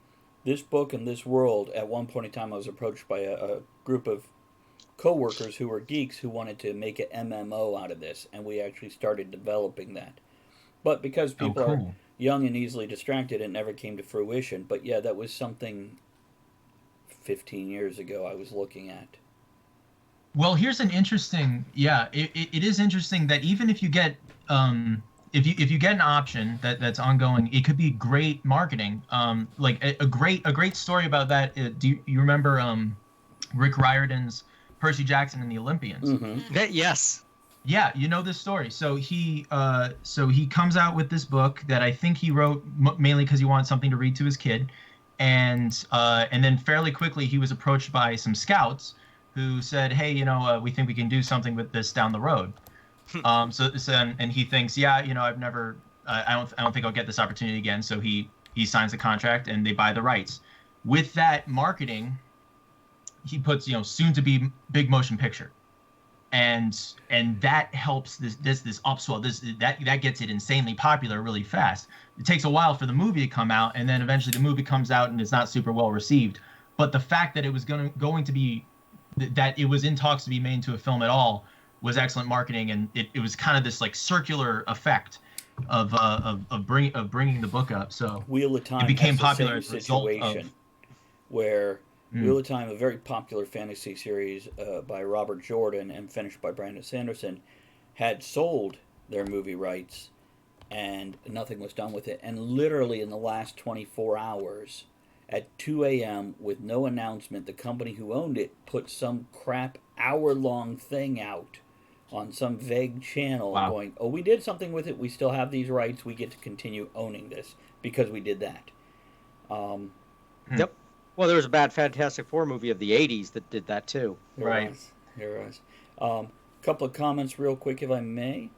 this book and this world. At one point in time, I was approached by a group of co-workers who were geeks who wanted to make an MMO out of this, and we actually started developing that. But because people are young and easily distracted, it never came to fruition. But yeah, that was something 15 years ago I was looking at. Well, here's an interesting, it is interesting that even if you get if you get an option that's ongoing, it could be great marketing. Like a great story about that. Do you remember Rick Riordan's Percy Jackson and the Olympians? Mm-hmm. Yes. Yeah, you know this story. So he comes out with this book that I think he wrote mainly because he wanted something to read to his kid, and then fairly quickly he was approached by some scouts who said, "Hey, we think we can do something with this down the road." And he thinks, I've never, I don't think I'll get this opportunity again. So he signs the contract and they buy the rights. With that marketing, he puts soon to be big motion picture. And that helps this upswell. That gets it insanely popular really fast. It takes a while for the movie to come out, and then eventually the movie comes out and it's not super well received. But the fact that it was going to be that it was in talks to be made into a film at all was excellent marketing, and it was kind of this like circular effect of bringing the book up. So Wheel of Time it became has popular the as a same result situation where Wheel of Time, a very popular fantasy series by Robert Jordan and finished by Brandon Sanderson, had sold their movie rights and nothing was done with it. And literally in the last 24 hours at 2 a.m. with no announcement, the company who owned it put some crap hour-long thing out on some vague channel going, "Oh, we did something with it. We still have these rights. We get to continue owning this because we did that." Yep. Well, there was a bad Fantastic Four movie of the 80s that did that too. There was. Couple of comments real quick, if I may.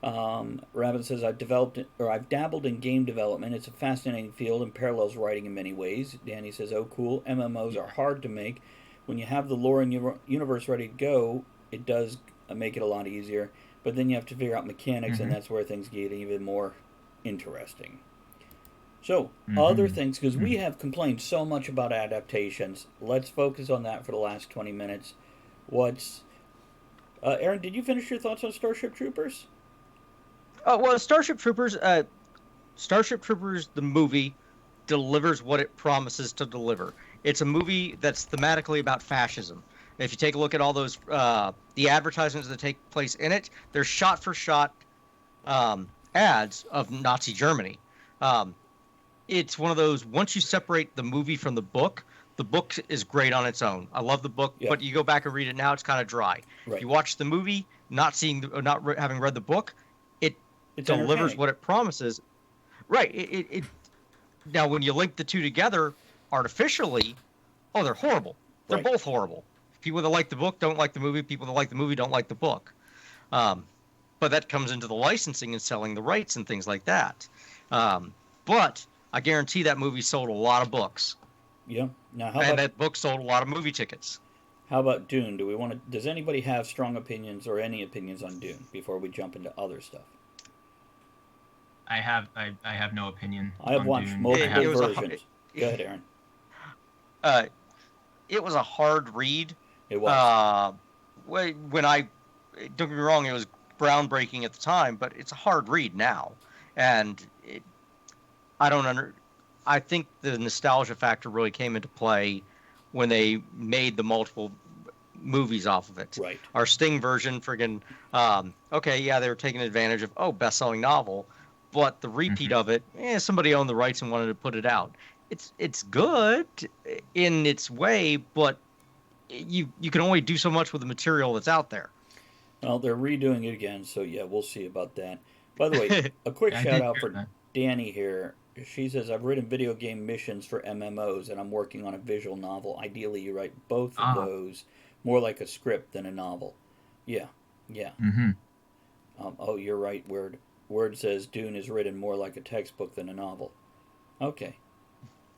Rabbit says, I've dabbled in game development. It's a fascinating field and parallels writing in many ways. Danny says, oh, cool. MMOs are hard to make. When you have the lore and universe ready to go, it does make it a lot easier. But then you have to figure out mechanics, and that's where things get even more interesting. So, other things, because we have complained so much about adaptations. Let's focus on that for the last 20 minutes. Aaron, did you finish your thoughts on Starship Troopers? Well, Starship Troopers, the movie, delivers what it promises to deliver. It's a movie that's thematically about fascism. If you take a look at all those, the advertisements that take place in it, they're shot-for-shot ads of Nazi Germany. It's one of those, once you separate the movie from the book is great on its own. I love the book, but you go back and read it now, it's kind of dry. Right. If you watch the movie, not having read the book, it delivers what it promises. Right. It now, when you link the two together artificially, they're horrible. They're both horrible. People that like the book don't like the movie. People that like the movie don't like the book. But that comes into the licensing and selling the rights and things like that. But I guarantee that movie sold a lot of books. Yeah. Now, that book sold a lot of movie tickets. How about Dune? Does anybody have strong opinions or any opinions on Dune before we jump into other stuff? I have no opinion. I have watched Dune. multiple versions. Go ahead, Aaron. It was a hard read. It was. Don't get me wrong, it groundbreaking at the time, but it's a hard read now, and I think the nostalgia factor really came into play when they made the multiple movies off of it. Right. Our Sting version, friggin', they were taking advantage of, best-selling novel, but the repeat of it, somebody owned the rights and wanted to put it out. It's good in its way, but you can only do so much with the material that's out there. Well, they're redoing it again, so yeah, we'll see about that. By the way, a quick shout out for Danny here. She says, I've written video game missions for MMOs, and I'm working on a visual novel. Ideally, you write both of those, more like a script than a novel. Yeah. Yeah. Mm-hmm. Oh, you're right, Word. Word says Dune is written more like a textbook than a novel. Okay.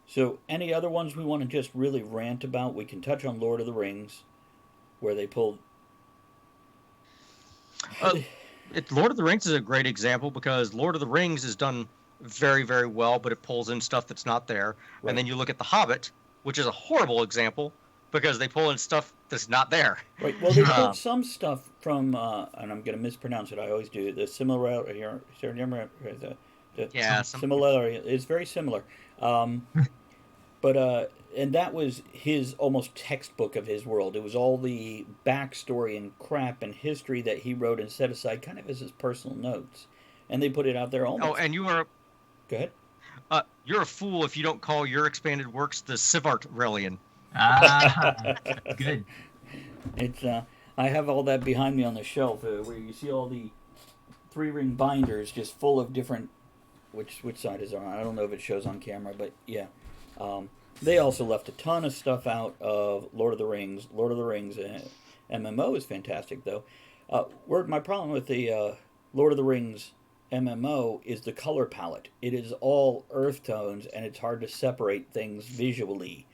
So, any other ones we want to just really rant about? We can touch on Lord of the Rings, where they pulled. Lord of the Rings is a great example because Lord of the Rings is done very, very well, but it pulls in stuff that's not there. Right. And then you look at The Hobbit, which is a horrible example because they pull in stuff that's not there. Right. Well, they pulled some stuff from, and I'm going to mispronounce it. I always do. The similarity, Yeah, similarity is very similar. But and that was his almost textbook of his world. It was all the backstory and crap and history that he wrote and set aside, kind of as his personal notes, and they put it out there almost. Oh, and you are. Go ahead. You're a fool if you don't call your expanded works the Sivart Relian. Ah, good. It's I have all that behind me on the shelf where you see all the 3-ring binders just full of different. Which side is it on? I don't know if it shows on camera, but yeah. They also left a ton of stuff out of Lord of the Rings. Lord of the Rings MMO is fantastic, though. My problem with the Lord of the Rings MMO is the color palette. It is all earth tones, and it's hard to separate things visually.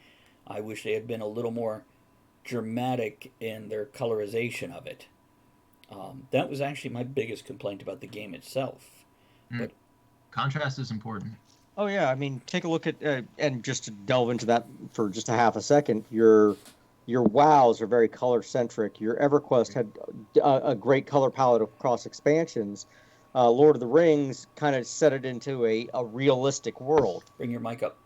I wish they had been a little more dramatic in their colorization of it. That was actually my biggest complaint about the game itself. But contrast is important. Oh yeah, I mean, take a look at and just to delve into that for just a half a second, your WoWs are very color centric. Your EverQuest had a great color palette across expansions. Lord of the Rings kind of set it into a realistic world. Bring your mic up.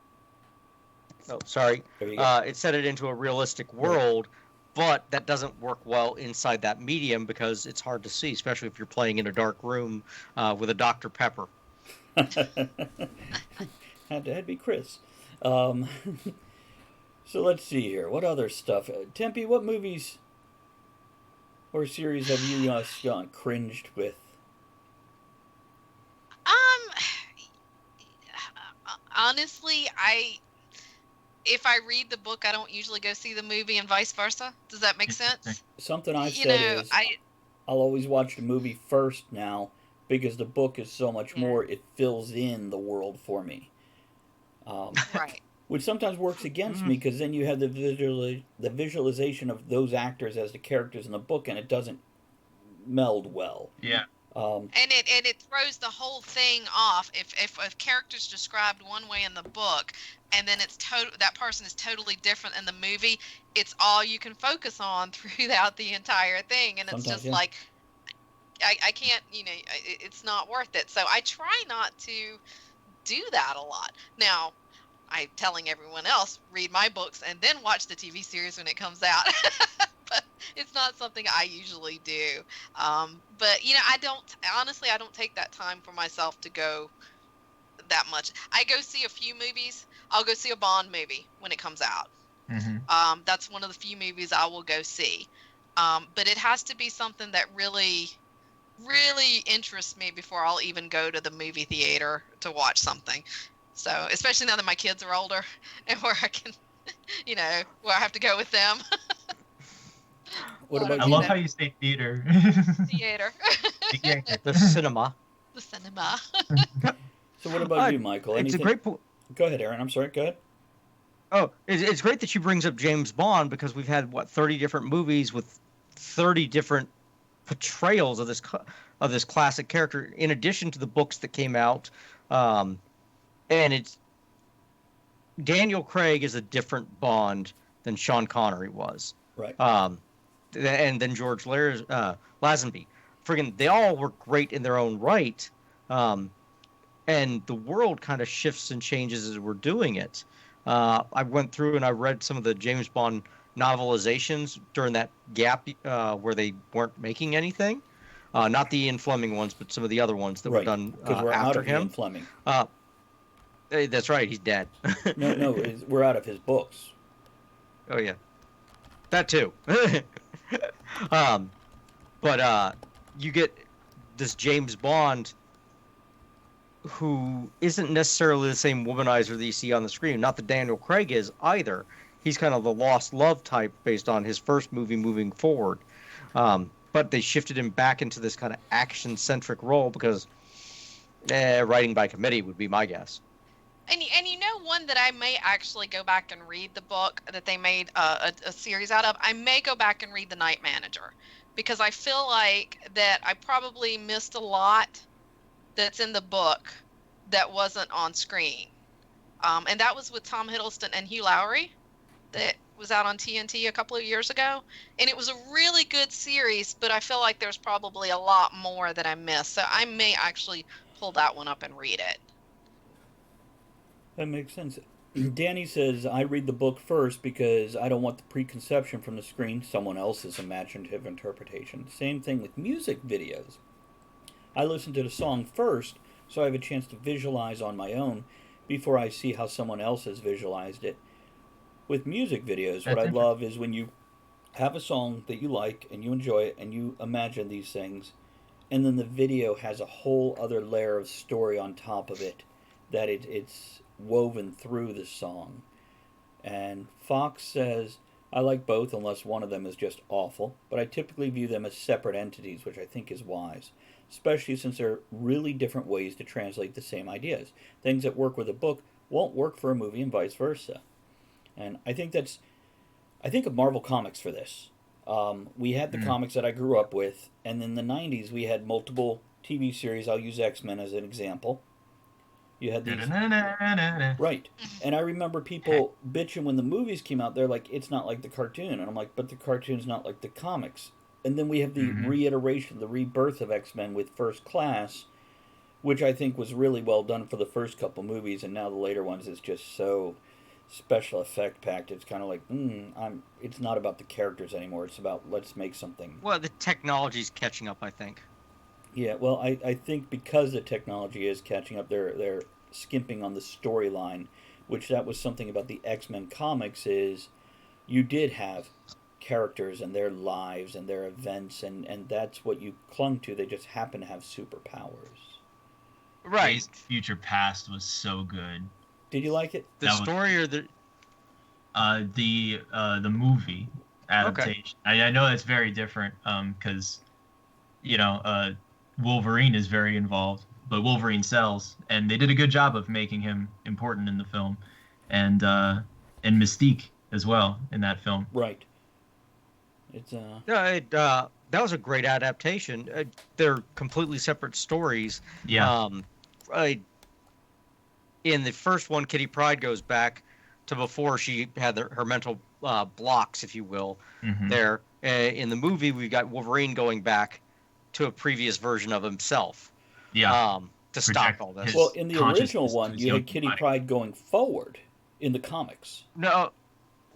Oh, sorry. There you go. It set it into a realistic world, but that doesn't work well inside that medium because it's hard to see, especially if you're playing in a dark room with a Dr. Pepper. Had to be Chris. So let's see here. What other stuff? Tempe, what movies or series have you cringed with? Honestly, if I read the book, I don't usually go see the movie, and vice versa. Does that make sense? Something I've said is I'll always watch the movie first now because the book is so much more. It fills in the world for me. Right. Which sometimes works against me because then you have the visualization of those actors as the characters in the book, and it doesn't meld well. Yeah. And it throws the whole thing off if characters described one way in the book, and then that person is totally different in the movie. It's all you can focus on throughout the entire thing, and it's Sometimes, just like I can't, it's not worth it. So I try not to do that a lot. Now, I'm telling everyone else, read my books and then watch the TV series when it comes out. But it's not something I usually do. But, I don't take that time for myself to go that much. I go see a few movies. I'll go see a Bond movie when it comes out. Mm-hmm. That's one of the few movies I will go see. But it has to be something that really, really interests me before I'll even go to the movie theater to watch something. So, especially now that my kids are older and where I can, where I have to go with them. What about I love how you say theater. Theater. The cinema. The cinema. So what about you, Michael? It's Anything? a great point. Go ahead, Aaron. I'm sorry. Go ahead. Oh, it's great that she brings up James Bond because we've had 30 different movies with 30 different portrayals of this classic character, in addition to the books that came out. And it's Daniel Craig is a different Bond than Sean Connery was. Right. And then George Lazenby. Friggin', they all were great in their own right. And the world kind of shifts and changes as we're doing it. I went through and I read some of the James Bond novelizations during that gap where they weren't making anything. Not the Ian Fleming ones, but some of the other ones that were done we're out after of him. Ian Fleming. That's right, he's dead. No, we're out of his books. Oh yeah, that too. But you get this James Bond who isn't necessarily the same womanizer that you see on the screen. Not that Daniel Craig is either. He's kind of the lost love type based on his first movie moving forward. but they shifted him back into this kind of action-centric role because writing by committee would be my guess. And one that I may actually go back and read the book that they made a series out of. I may go back and read The Night Manager, because I feel like that I probably missed a lot that's in the book that wasn't on screen. And that was with Tom Hiddleston and Hugh Laurie, that was out on TNT a couple of years ago. And it was a really good series, but I feel like there's probably a lot more that I missed. So I may actually pull that one up and read it. That makes sense. Danny says, I read the book first because I don't want the preconception from the screen, someone else's imaginative interpretation. Same thing with music videos. I listen to the song first, so I have a chance to visualize on my own before I see how someone else has visualized it. With music videos, what I love is when you have a song that you like and you enjoy it and you imagine these things, and then the video has a whole other layer of story on top of it, that it's woven through the song. And Fox says, I like both unless one of them is just awful, but I typically view them as separate entities, which I think is wise, especially since they're really different ways to translate the same ideas. Things that work with a book won't work for a movie and vice versa. And I think of Marvel Comics for this. We had the comics that I grew up with, and in the 90s we had multiple TV series. I'll use X-Men as an example. You had these... Right. And I remember people bitching when the movies came out. They're like, it's not like the cartoon. And I'm like, but the cartoon's not like the comics. And then we have the reiteration, the rebirth of X-Men with First Class, which I think was really well done for the first couple movies. And now the later ones is just so special effect packed. It's kind of like, it's not about the characters anymore. It's about, let's make something. Well, the technology's catching up, I think. Yeah, well, I think because the technology is catching up, they're skimping on the storyline, which that was something about the X-Men comics is you did have characters and their lives and their events, and that's what you clung to. They just happen to have superpowers. Right. Days of Future Past was so good. Did you like it? The story or the... The movie adaptation. Okay. I know that's very different because, Wolverine is very involved, but Wolverine sells, and they did a good job of making him important in the film, and Mystique as well in that film. Right. It's that was a great adaptation. They're completely separate stories. Yeah. In the first one, Kitty Pryde goes back to before she had her mental blocks, if you will. There, in the movie, we've got Wolverine going back to a previous version of himself. Yeah. To stop all this. Well, in the original one, you had Kitty Pryde going forward in the comics. No.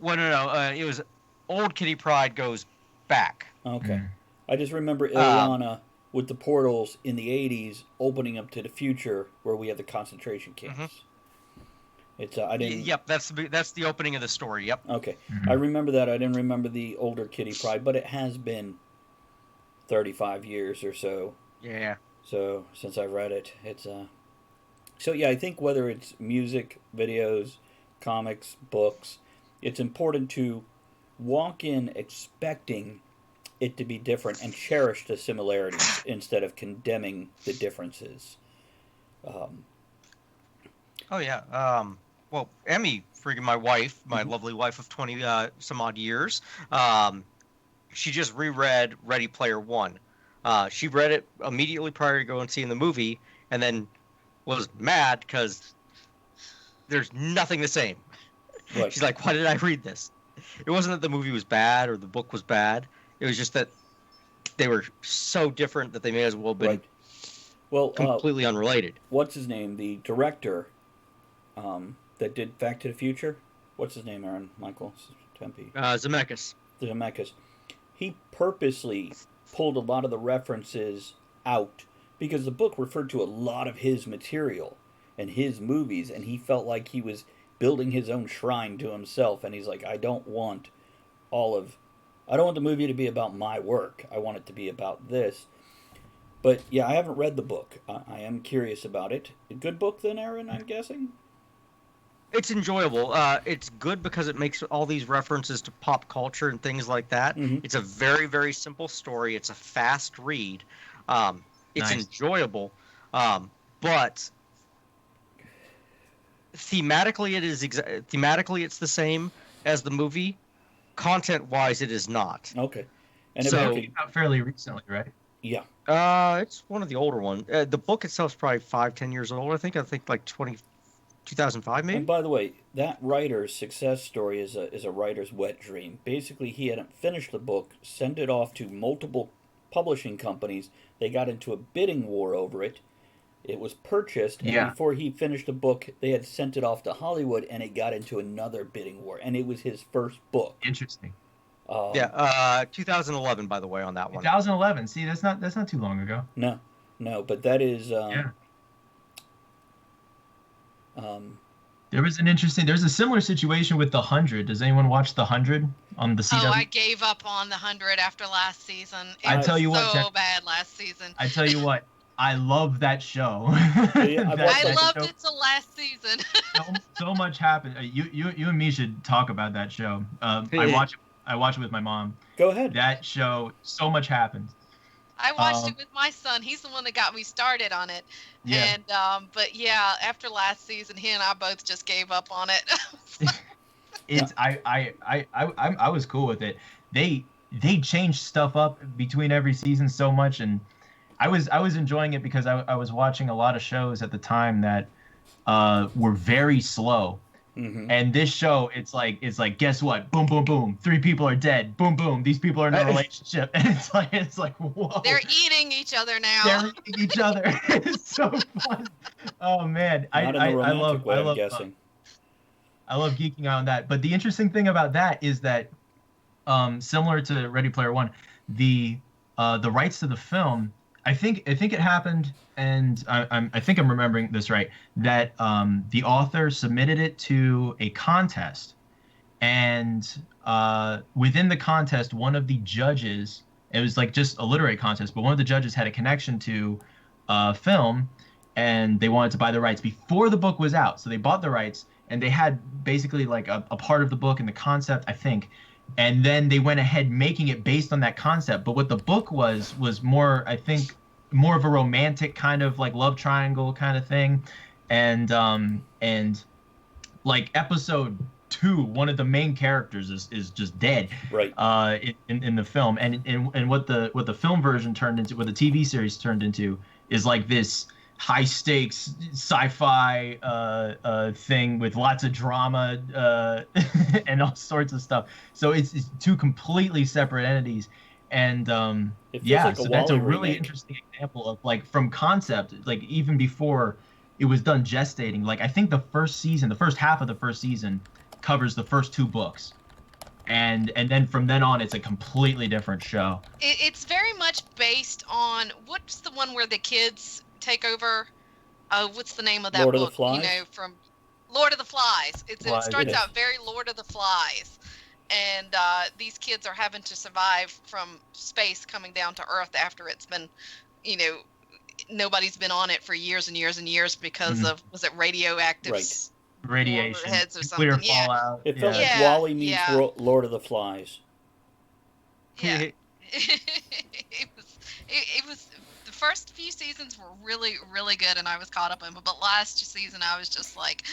It was old Kitty Pryde goes back. Okay. I just remember Ileana with the portals in the 80s opening up to the future where we had the concentration camps. It's I didn't. Yep, that's the opening of the story. Yep. Okay, I remember that. I didn't remember the older Kitty Pryde, but it has been 35 years or so. Yeah. So since I read it, it's So yeah, I think whether it's music, videos, comics, books, it's important to walk in expecting it to be different and cherish the similarities instead of condemning the differences. Oh yeah. Well, Emmy, freaking my wife, my lovely wife of 20 some odd years, she just reread Ready Player One. She read it immediately prior to going and seeing the movie, and then was mad because there's nothing the same. Right. She's like, "Why did I read this?" It wasn't that the movie was bad or the book was bad. It was just that they were so different that they may as well have been completely unrelated. What's his name? The director that did Back to the Future? What's his name, Aaron? Michael Tempe? Zemeckis. Zemeckis. He purposely pulled a lot of the references out because the book referred to a lot of his material and his movies, and he felt like he was building his own shrine to himself, and he's like, I don't want the movie to be about my work. I want it to be about this. But yeah, I haven't read the book. I am curious about it. A good book then, Aaron, I'm guessing? It's enjoyable. It's good because it makes all these references to pop culture and things like that. Mm-hmm. It's a very, very simple story. It's a fast read. It's Nice. enjoyable, but thematically, thematically it's the same as the movie. Content-wise, it is not. Okay. And So- if I It could, came out fairly recently, right? yeah. It's one of the older ones. The book itself is probably 5-10 years old. I think like 2005 maybe. And by the way, that writer's success story is a writer's wet dream. Basically, he hadn't finished the book, sent it off to multiple publishing companies. They got into a bidding war over it. It was purchased, and Yeah. before he finished the book, they had sent it off to Hollywood, and it got into another bidding war. And it was his first book. Interesting. Yeah, 2011 by the way on that one. 2011. See, that's not too long ago. No, but that is. Yeah. There's a similar situation with The 100. Does anyone watch The 100 on the CW? Oh, I gave up on the 100 after last season. It I was tell you what, so Jack- bad last season. I tell you what, I love that show. Yeah, I've watched I that loved show, it till last season. so much happened. You and me should talk about that show. I watch it with my mom. Go ahead. That show, so much happened. I watched it with my son. He's the one that got me started on it. Yeah. And but yeah, after last season, he and I both just gave up on it. I was cool with it. They changed stuff up between every season so much, and I was enjoying it because I was watching a lot of shows at the time that were very slow. Mm-hmm. And this show, it's like guess what? Boom, boom, boom. 3 people are dead. Boom, boom. These people are in a relationship, and it's like whoa. They're eating each other now. They're eating each other. It's so fun. Oh man, Not in the romantic way, I I'm love guessing. I love geeking out on that. But the interesting thing about that is that, similar to Ready Player One, the rights to the film, I think it happened, and I think I'm remembering this right, that the author submitted it to a contest, and within the contest, one of the judges, it was like just a literary contest, but one of the judges had a connection to film, and they wanted to buy the rights before the book was out, so they bought the rights, and they had basically like a part of the book and the concept, I think. And then they went ahead making it based on that concept. But what the book was more, I think, more of a romantic kind of like love triangle kind of thing. And like episode 2, one of the main characters is just dead. Right. In the film. And what the film version turned into, what the TV series turned into, is like this high stakes sci-fi thing with lots of drama and all sorts of stuff. So it's 2 completely separate entities, and It feels yeah, like a so that's a Wall-E really remake. interesting example of like from concept, like even before it was done gestating. Like I think the first half of the first season covers the first 2 books, and then from then on it's a completely different show. It's very much based on, what's the one where the kids take over? What's the name of that Lord of the book? Flies? You know, from Lord of the Flies. It Flies, starts yes. out very Lord of the Flies, and these kids are having to survive from space coming down to Earth after it's been, you know, nobody's been on it for years and years and years because Mhm. of, was it radioactive? Right. Radiation, Overheads or nuclear something, yeah. fallout. It felt like Yeah, Wall-E meets yeah. Lord of the Flies. Yeah. it was the first few seasons were really, really good, and I was caught up in. But last season, I was just like,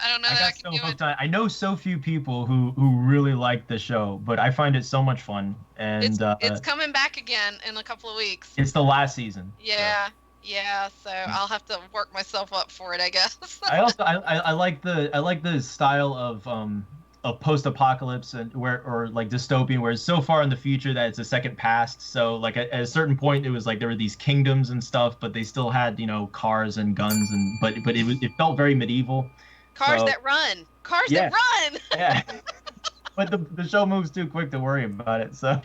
I don't know I that I got can so do it. hooked on it. I know so few people who really like the show, but I find it so much fun. And It's coming back again in a couple of weeks. it's the last season. so. Yeah. So I'll have to work myself up for it, I guess. I also I like the style of post-apocalypse and or like dystopian, where it's so far in the future that it's a second past. So like at a certain point, it was like there were these kingdoms and stuff, but they still had cars and guns and but it felt very medieval. Cars So- that run. Cars Yeah. that run. Yeah. But the show moves too quick to worry about it. So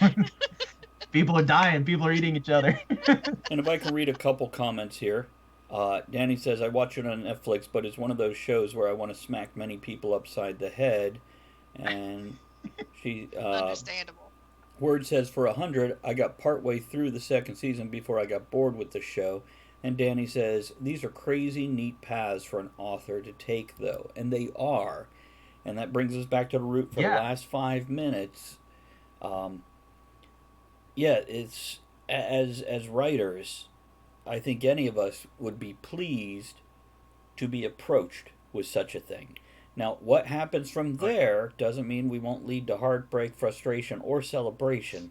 people are dying, people are eating each other. And if I can read a couple comments here. Danny says, I watch it on Netflix, but it's one of those shows where I want to smack many people upside the head. And she Understandable. Word says, for 100, I got partway through the second season before I got bored with the show. And Danny says, these are crazy neat paths for an author to take, though. And they are. And that brings us back to the root for the last 5 minutes. It's as writers, I think any of us would be pleased to be approached with such a thing. Now, what happens from there doesn't mean we won't lead to heartbreak, frustration, or celebration.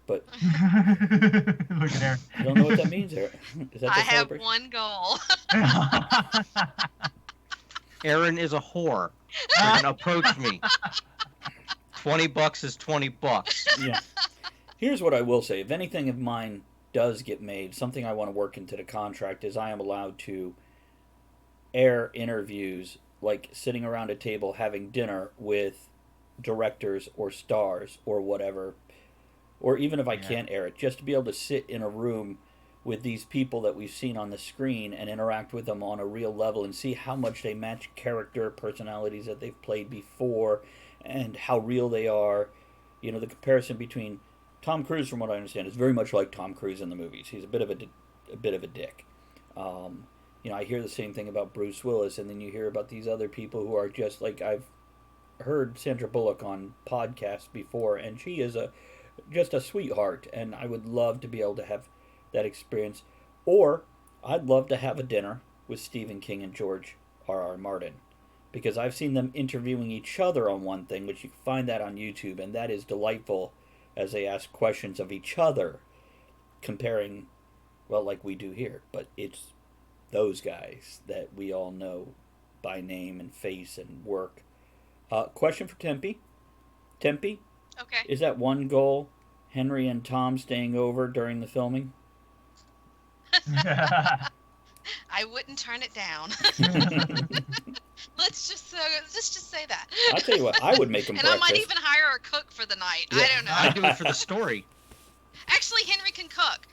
But look at Aaron. I don't know what that means, Aaron. Is that I have one goal. Aaron is a whore. You're gonna approach me. $20 is $20. Yeah. Here's what I will say. If anything of mine does get made, something I want to work into the contract is I am allowed to air interviews, like sitting around a table having dinner with directors or stars or whatever. Or even if I can't air it, just to be able to sit in a room with these people that we've seen on the screen and interact with them on a real level and see how much they match character personalities that they've played before and how real they are. You know, the comparison between Tom Cruise, from what I understand, is very much like Tom Cruise in the movies. He's a bit of a dick. You know, I hear the same thing about Bruce Willis, and then you hear about these other people who are just like, I've heard Sandra Bullock on podcasts before, and she is just a sweetheart, and I would love to be able to have that experience. Or I'd love to have a dinner with Stephen King and George R.R. Martin, because I've seen them interviewing each other on one thing, which you can find that on YouTube, and that is delightful as they ask questions of each other, comparing, well, like we do here, but it's those guys that we all know by name and face and work. Question for Tempe. Tempe? Okay. Is that one goal, Henry and Tom staying over during the filming? I wouldn't turn it down. Let's just say that. I'll tell you what, I would make them breakfast. I might even hire a cook for the night. Yeah. I don't know. I'd do it for the story. Actually, Henry can cook.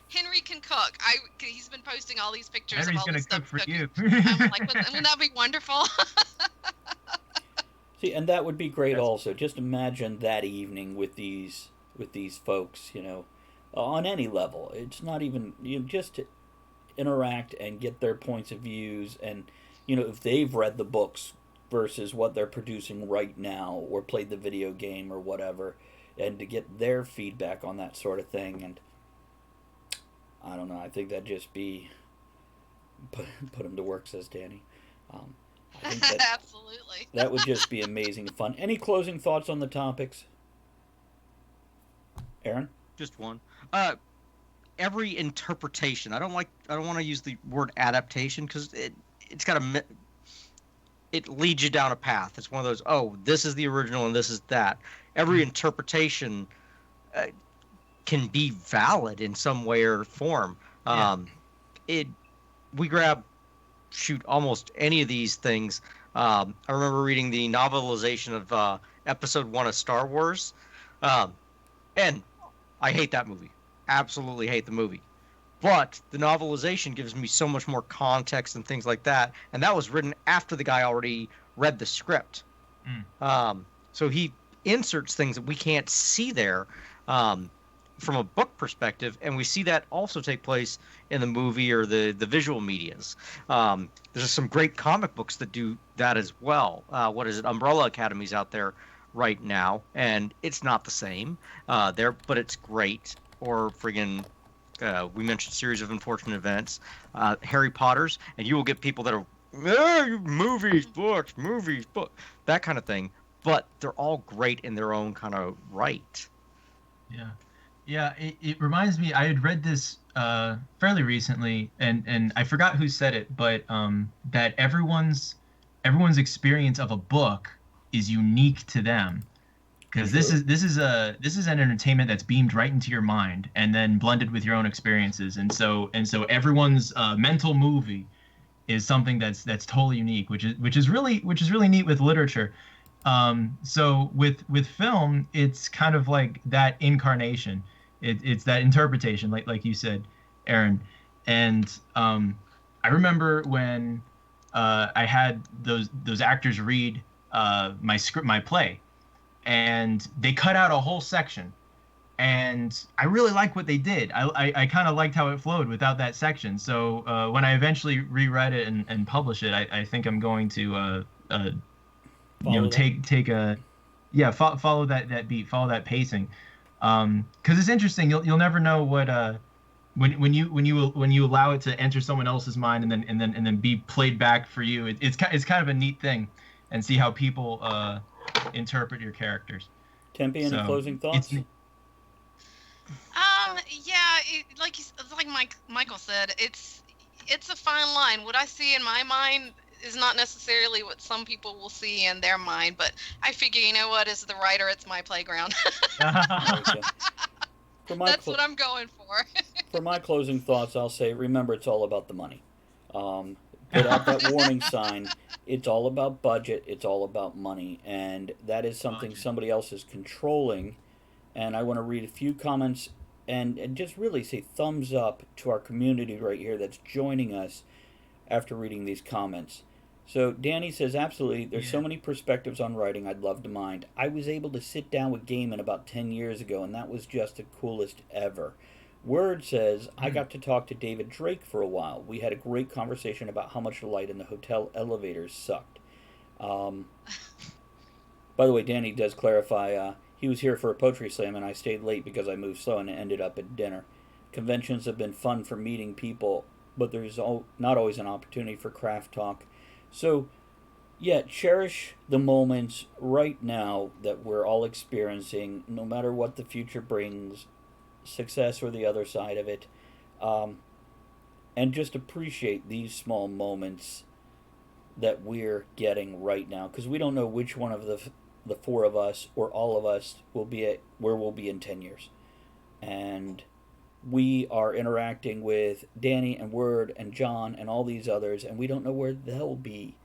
He's been posting all these pictures Henry's of all gonna this stuff. cook for you. I'm like, wouldn't that be wonderful? See, and that would be great also. Just imagine that evening with these folks, you know, on any level. It's not even, you know, just to interact and get their points of views, and, you know, if they've read the books versus what they're producing right now or played the video game or whatever, and to get their feedback on that sort of thing. And I don't know, I think that'd just be put them to work, says Danny. I think that absolutely. that would just be amazing fun. Any closing thoughts on the topics, Aaron? Just one. Every interpretation. I don't want to use the word adaptation because it leads you down a path. It's one of those, oh, this is the original and this is that. Every interpretation can be valid in some way or form. We grab almost any of these things. I remember reading the novelization of episode 1 of Star Wars, and I hate that movie. Absolutely hate the movie. But the novelization gives me so much more context and things like that, and that was written after the guy already read the script. So he inserts things that we can't see there from a book perspective, and we see that also take place in the movie or the visual medias. There's some great comic books that do that as well. What is it? Umbrella Academy's out there right now, and it's not the same but it's great. Or friggin' we mentioned Series of Unfortunate Events, Harry Potter's, and you will get people that are movies, books, that kind of thing. But they're all great in their own kind of right. Yeah. It reminds me. I had read this fairly recently, and I forgot who said it, but that everyone's experience of a book is unique to them. Because this is an entertainment that's beamed right into your mind and then blended with your own experiences, and so everyone's mental movie is something that's totally unique, which is really neat with literature. So with film, it's kind of like that incarnation. It's that interpretation, like you said, Aaron. And I remember when I had those actors read my play. And they cut out a whole section and I really like what they did. I kind of liked how it flowed without that section. So when I eventually rewrite it and publish it, I think I'm going to take a follow that beat, follow that pacing, because it's interesting. You'll never know what when you allow it to enter someone else's mind and then be played back for you. It's kind of a neat thing, and see how people interpret your characters. Tempe, any closing thoughts? Like Michael said, it's a fine line. What I see in my mind is not necessarily what some people will see in their mind, but I figure, you know what, as the writer, it's my playground. That's what I'm going for. For my closing thoughts, I'll say, remember, it's all about the money. Put out that warning sign. It's all about budget. It's all about money. And that is something somebody else is controlling. And I want to read a few comments and just really say thumbs up to our community right here that's joining us after reading these comments. So Danny says, absolutely, there's so many perspectives on writing I'd love to mind. I was able to sit down with Gaiman about 10 years ago, and that was just the coolest ever. Word says, I got to talk to David Drake for a while. We had a great conversation about how much the light in the hotel elevators sucked. By the way, Danny does clarify, he was here for a poetry slam, and I stayed late because I moved slow and ended up at dinner. Conventions have been fun for meeting people, but there's not always an opportunity for craft talk. So, yeah, cherish the moments right now that we're all experiencing, no matter what the future brings, success or the other side of it, and just appreciate these small moments that we're getting right now, because we don't know which one of the four of us or all of us will be at where we'll be in 10 years. And we are interacting with Danny and Word and John and all these others, and we don't know where they'll be.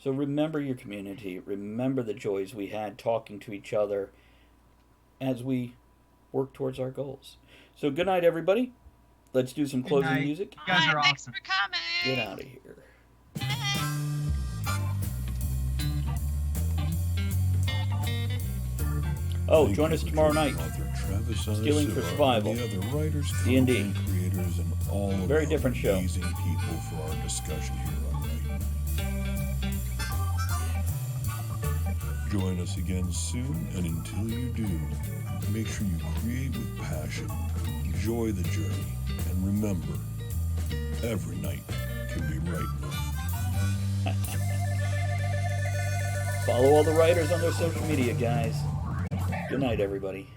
So remember your community. Remember the joys we had talking to each other as we work towards our goals. So good night, everybody. Let's do some closing music. You guys are Thanks awesome. for coming. Get out of here. Oh, Thank join you us for tomorrow joining night. author Travis Stealing for Sivart Survival. and the other writers, D&D. content creators, and all of Very our different show. amazing people for our discussion here on Writing. Join us again soon, and until you do, make sure you create with passion, enjoy the journey, and remember, every night can be right enough. Follow all the writers on their social media, guys. Good night, everybody.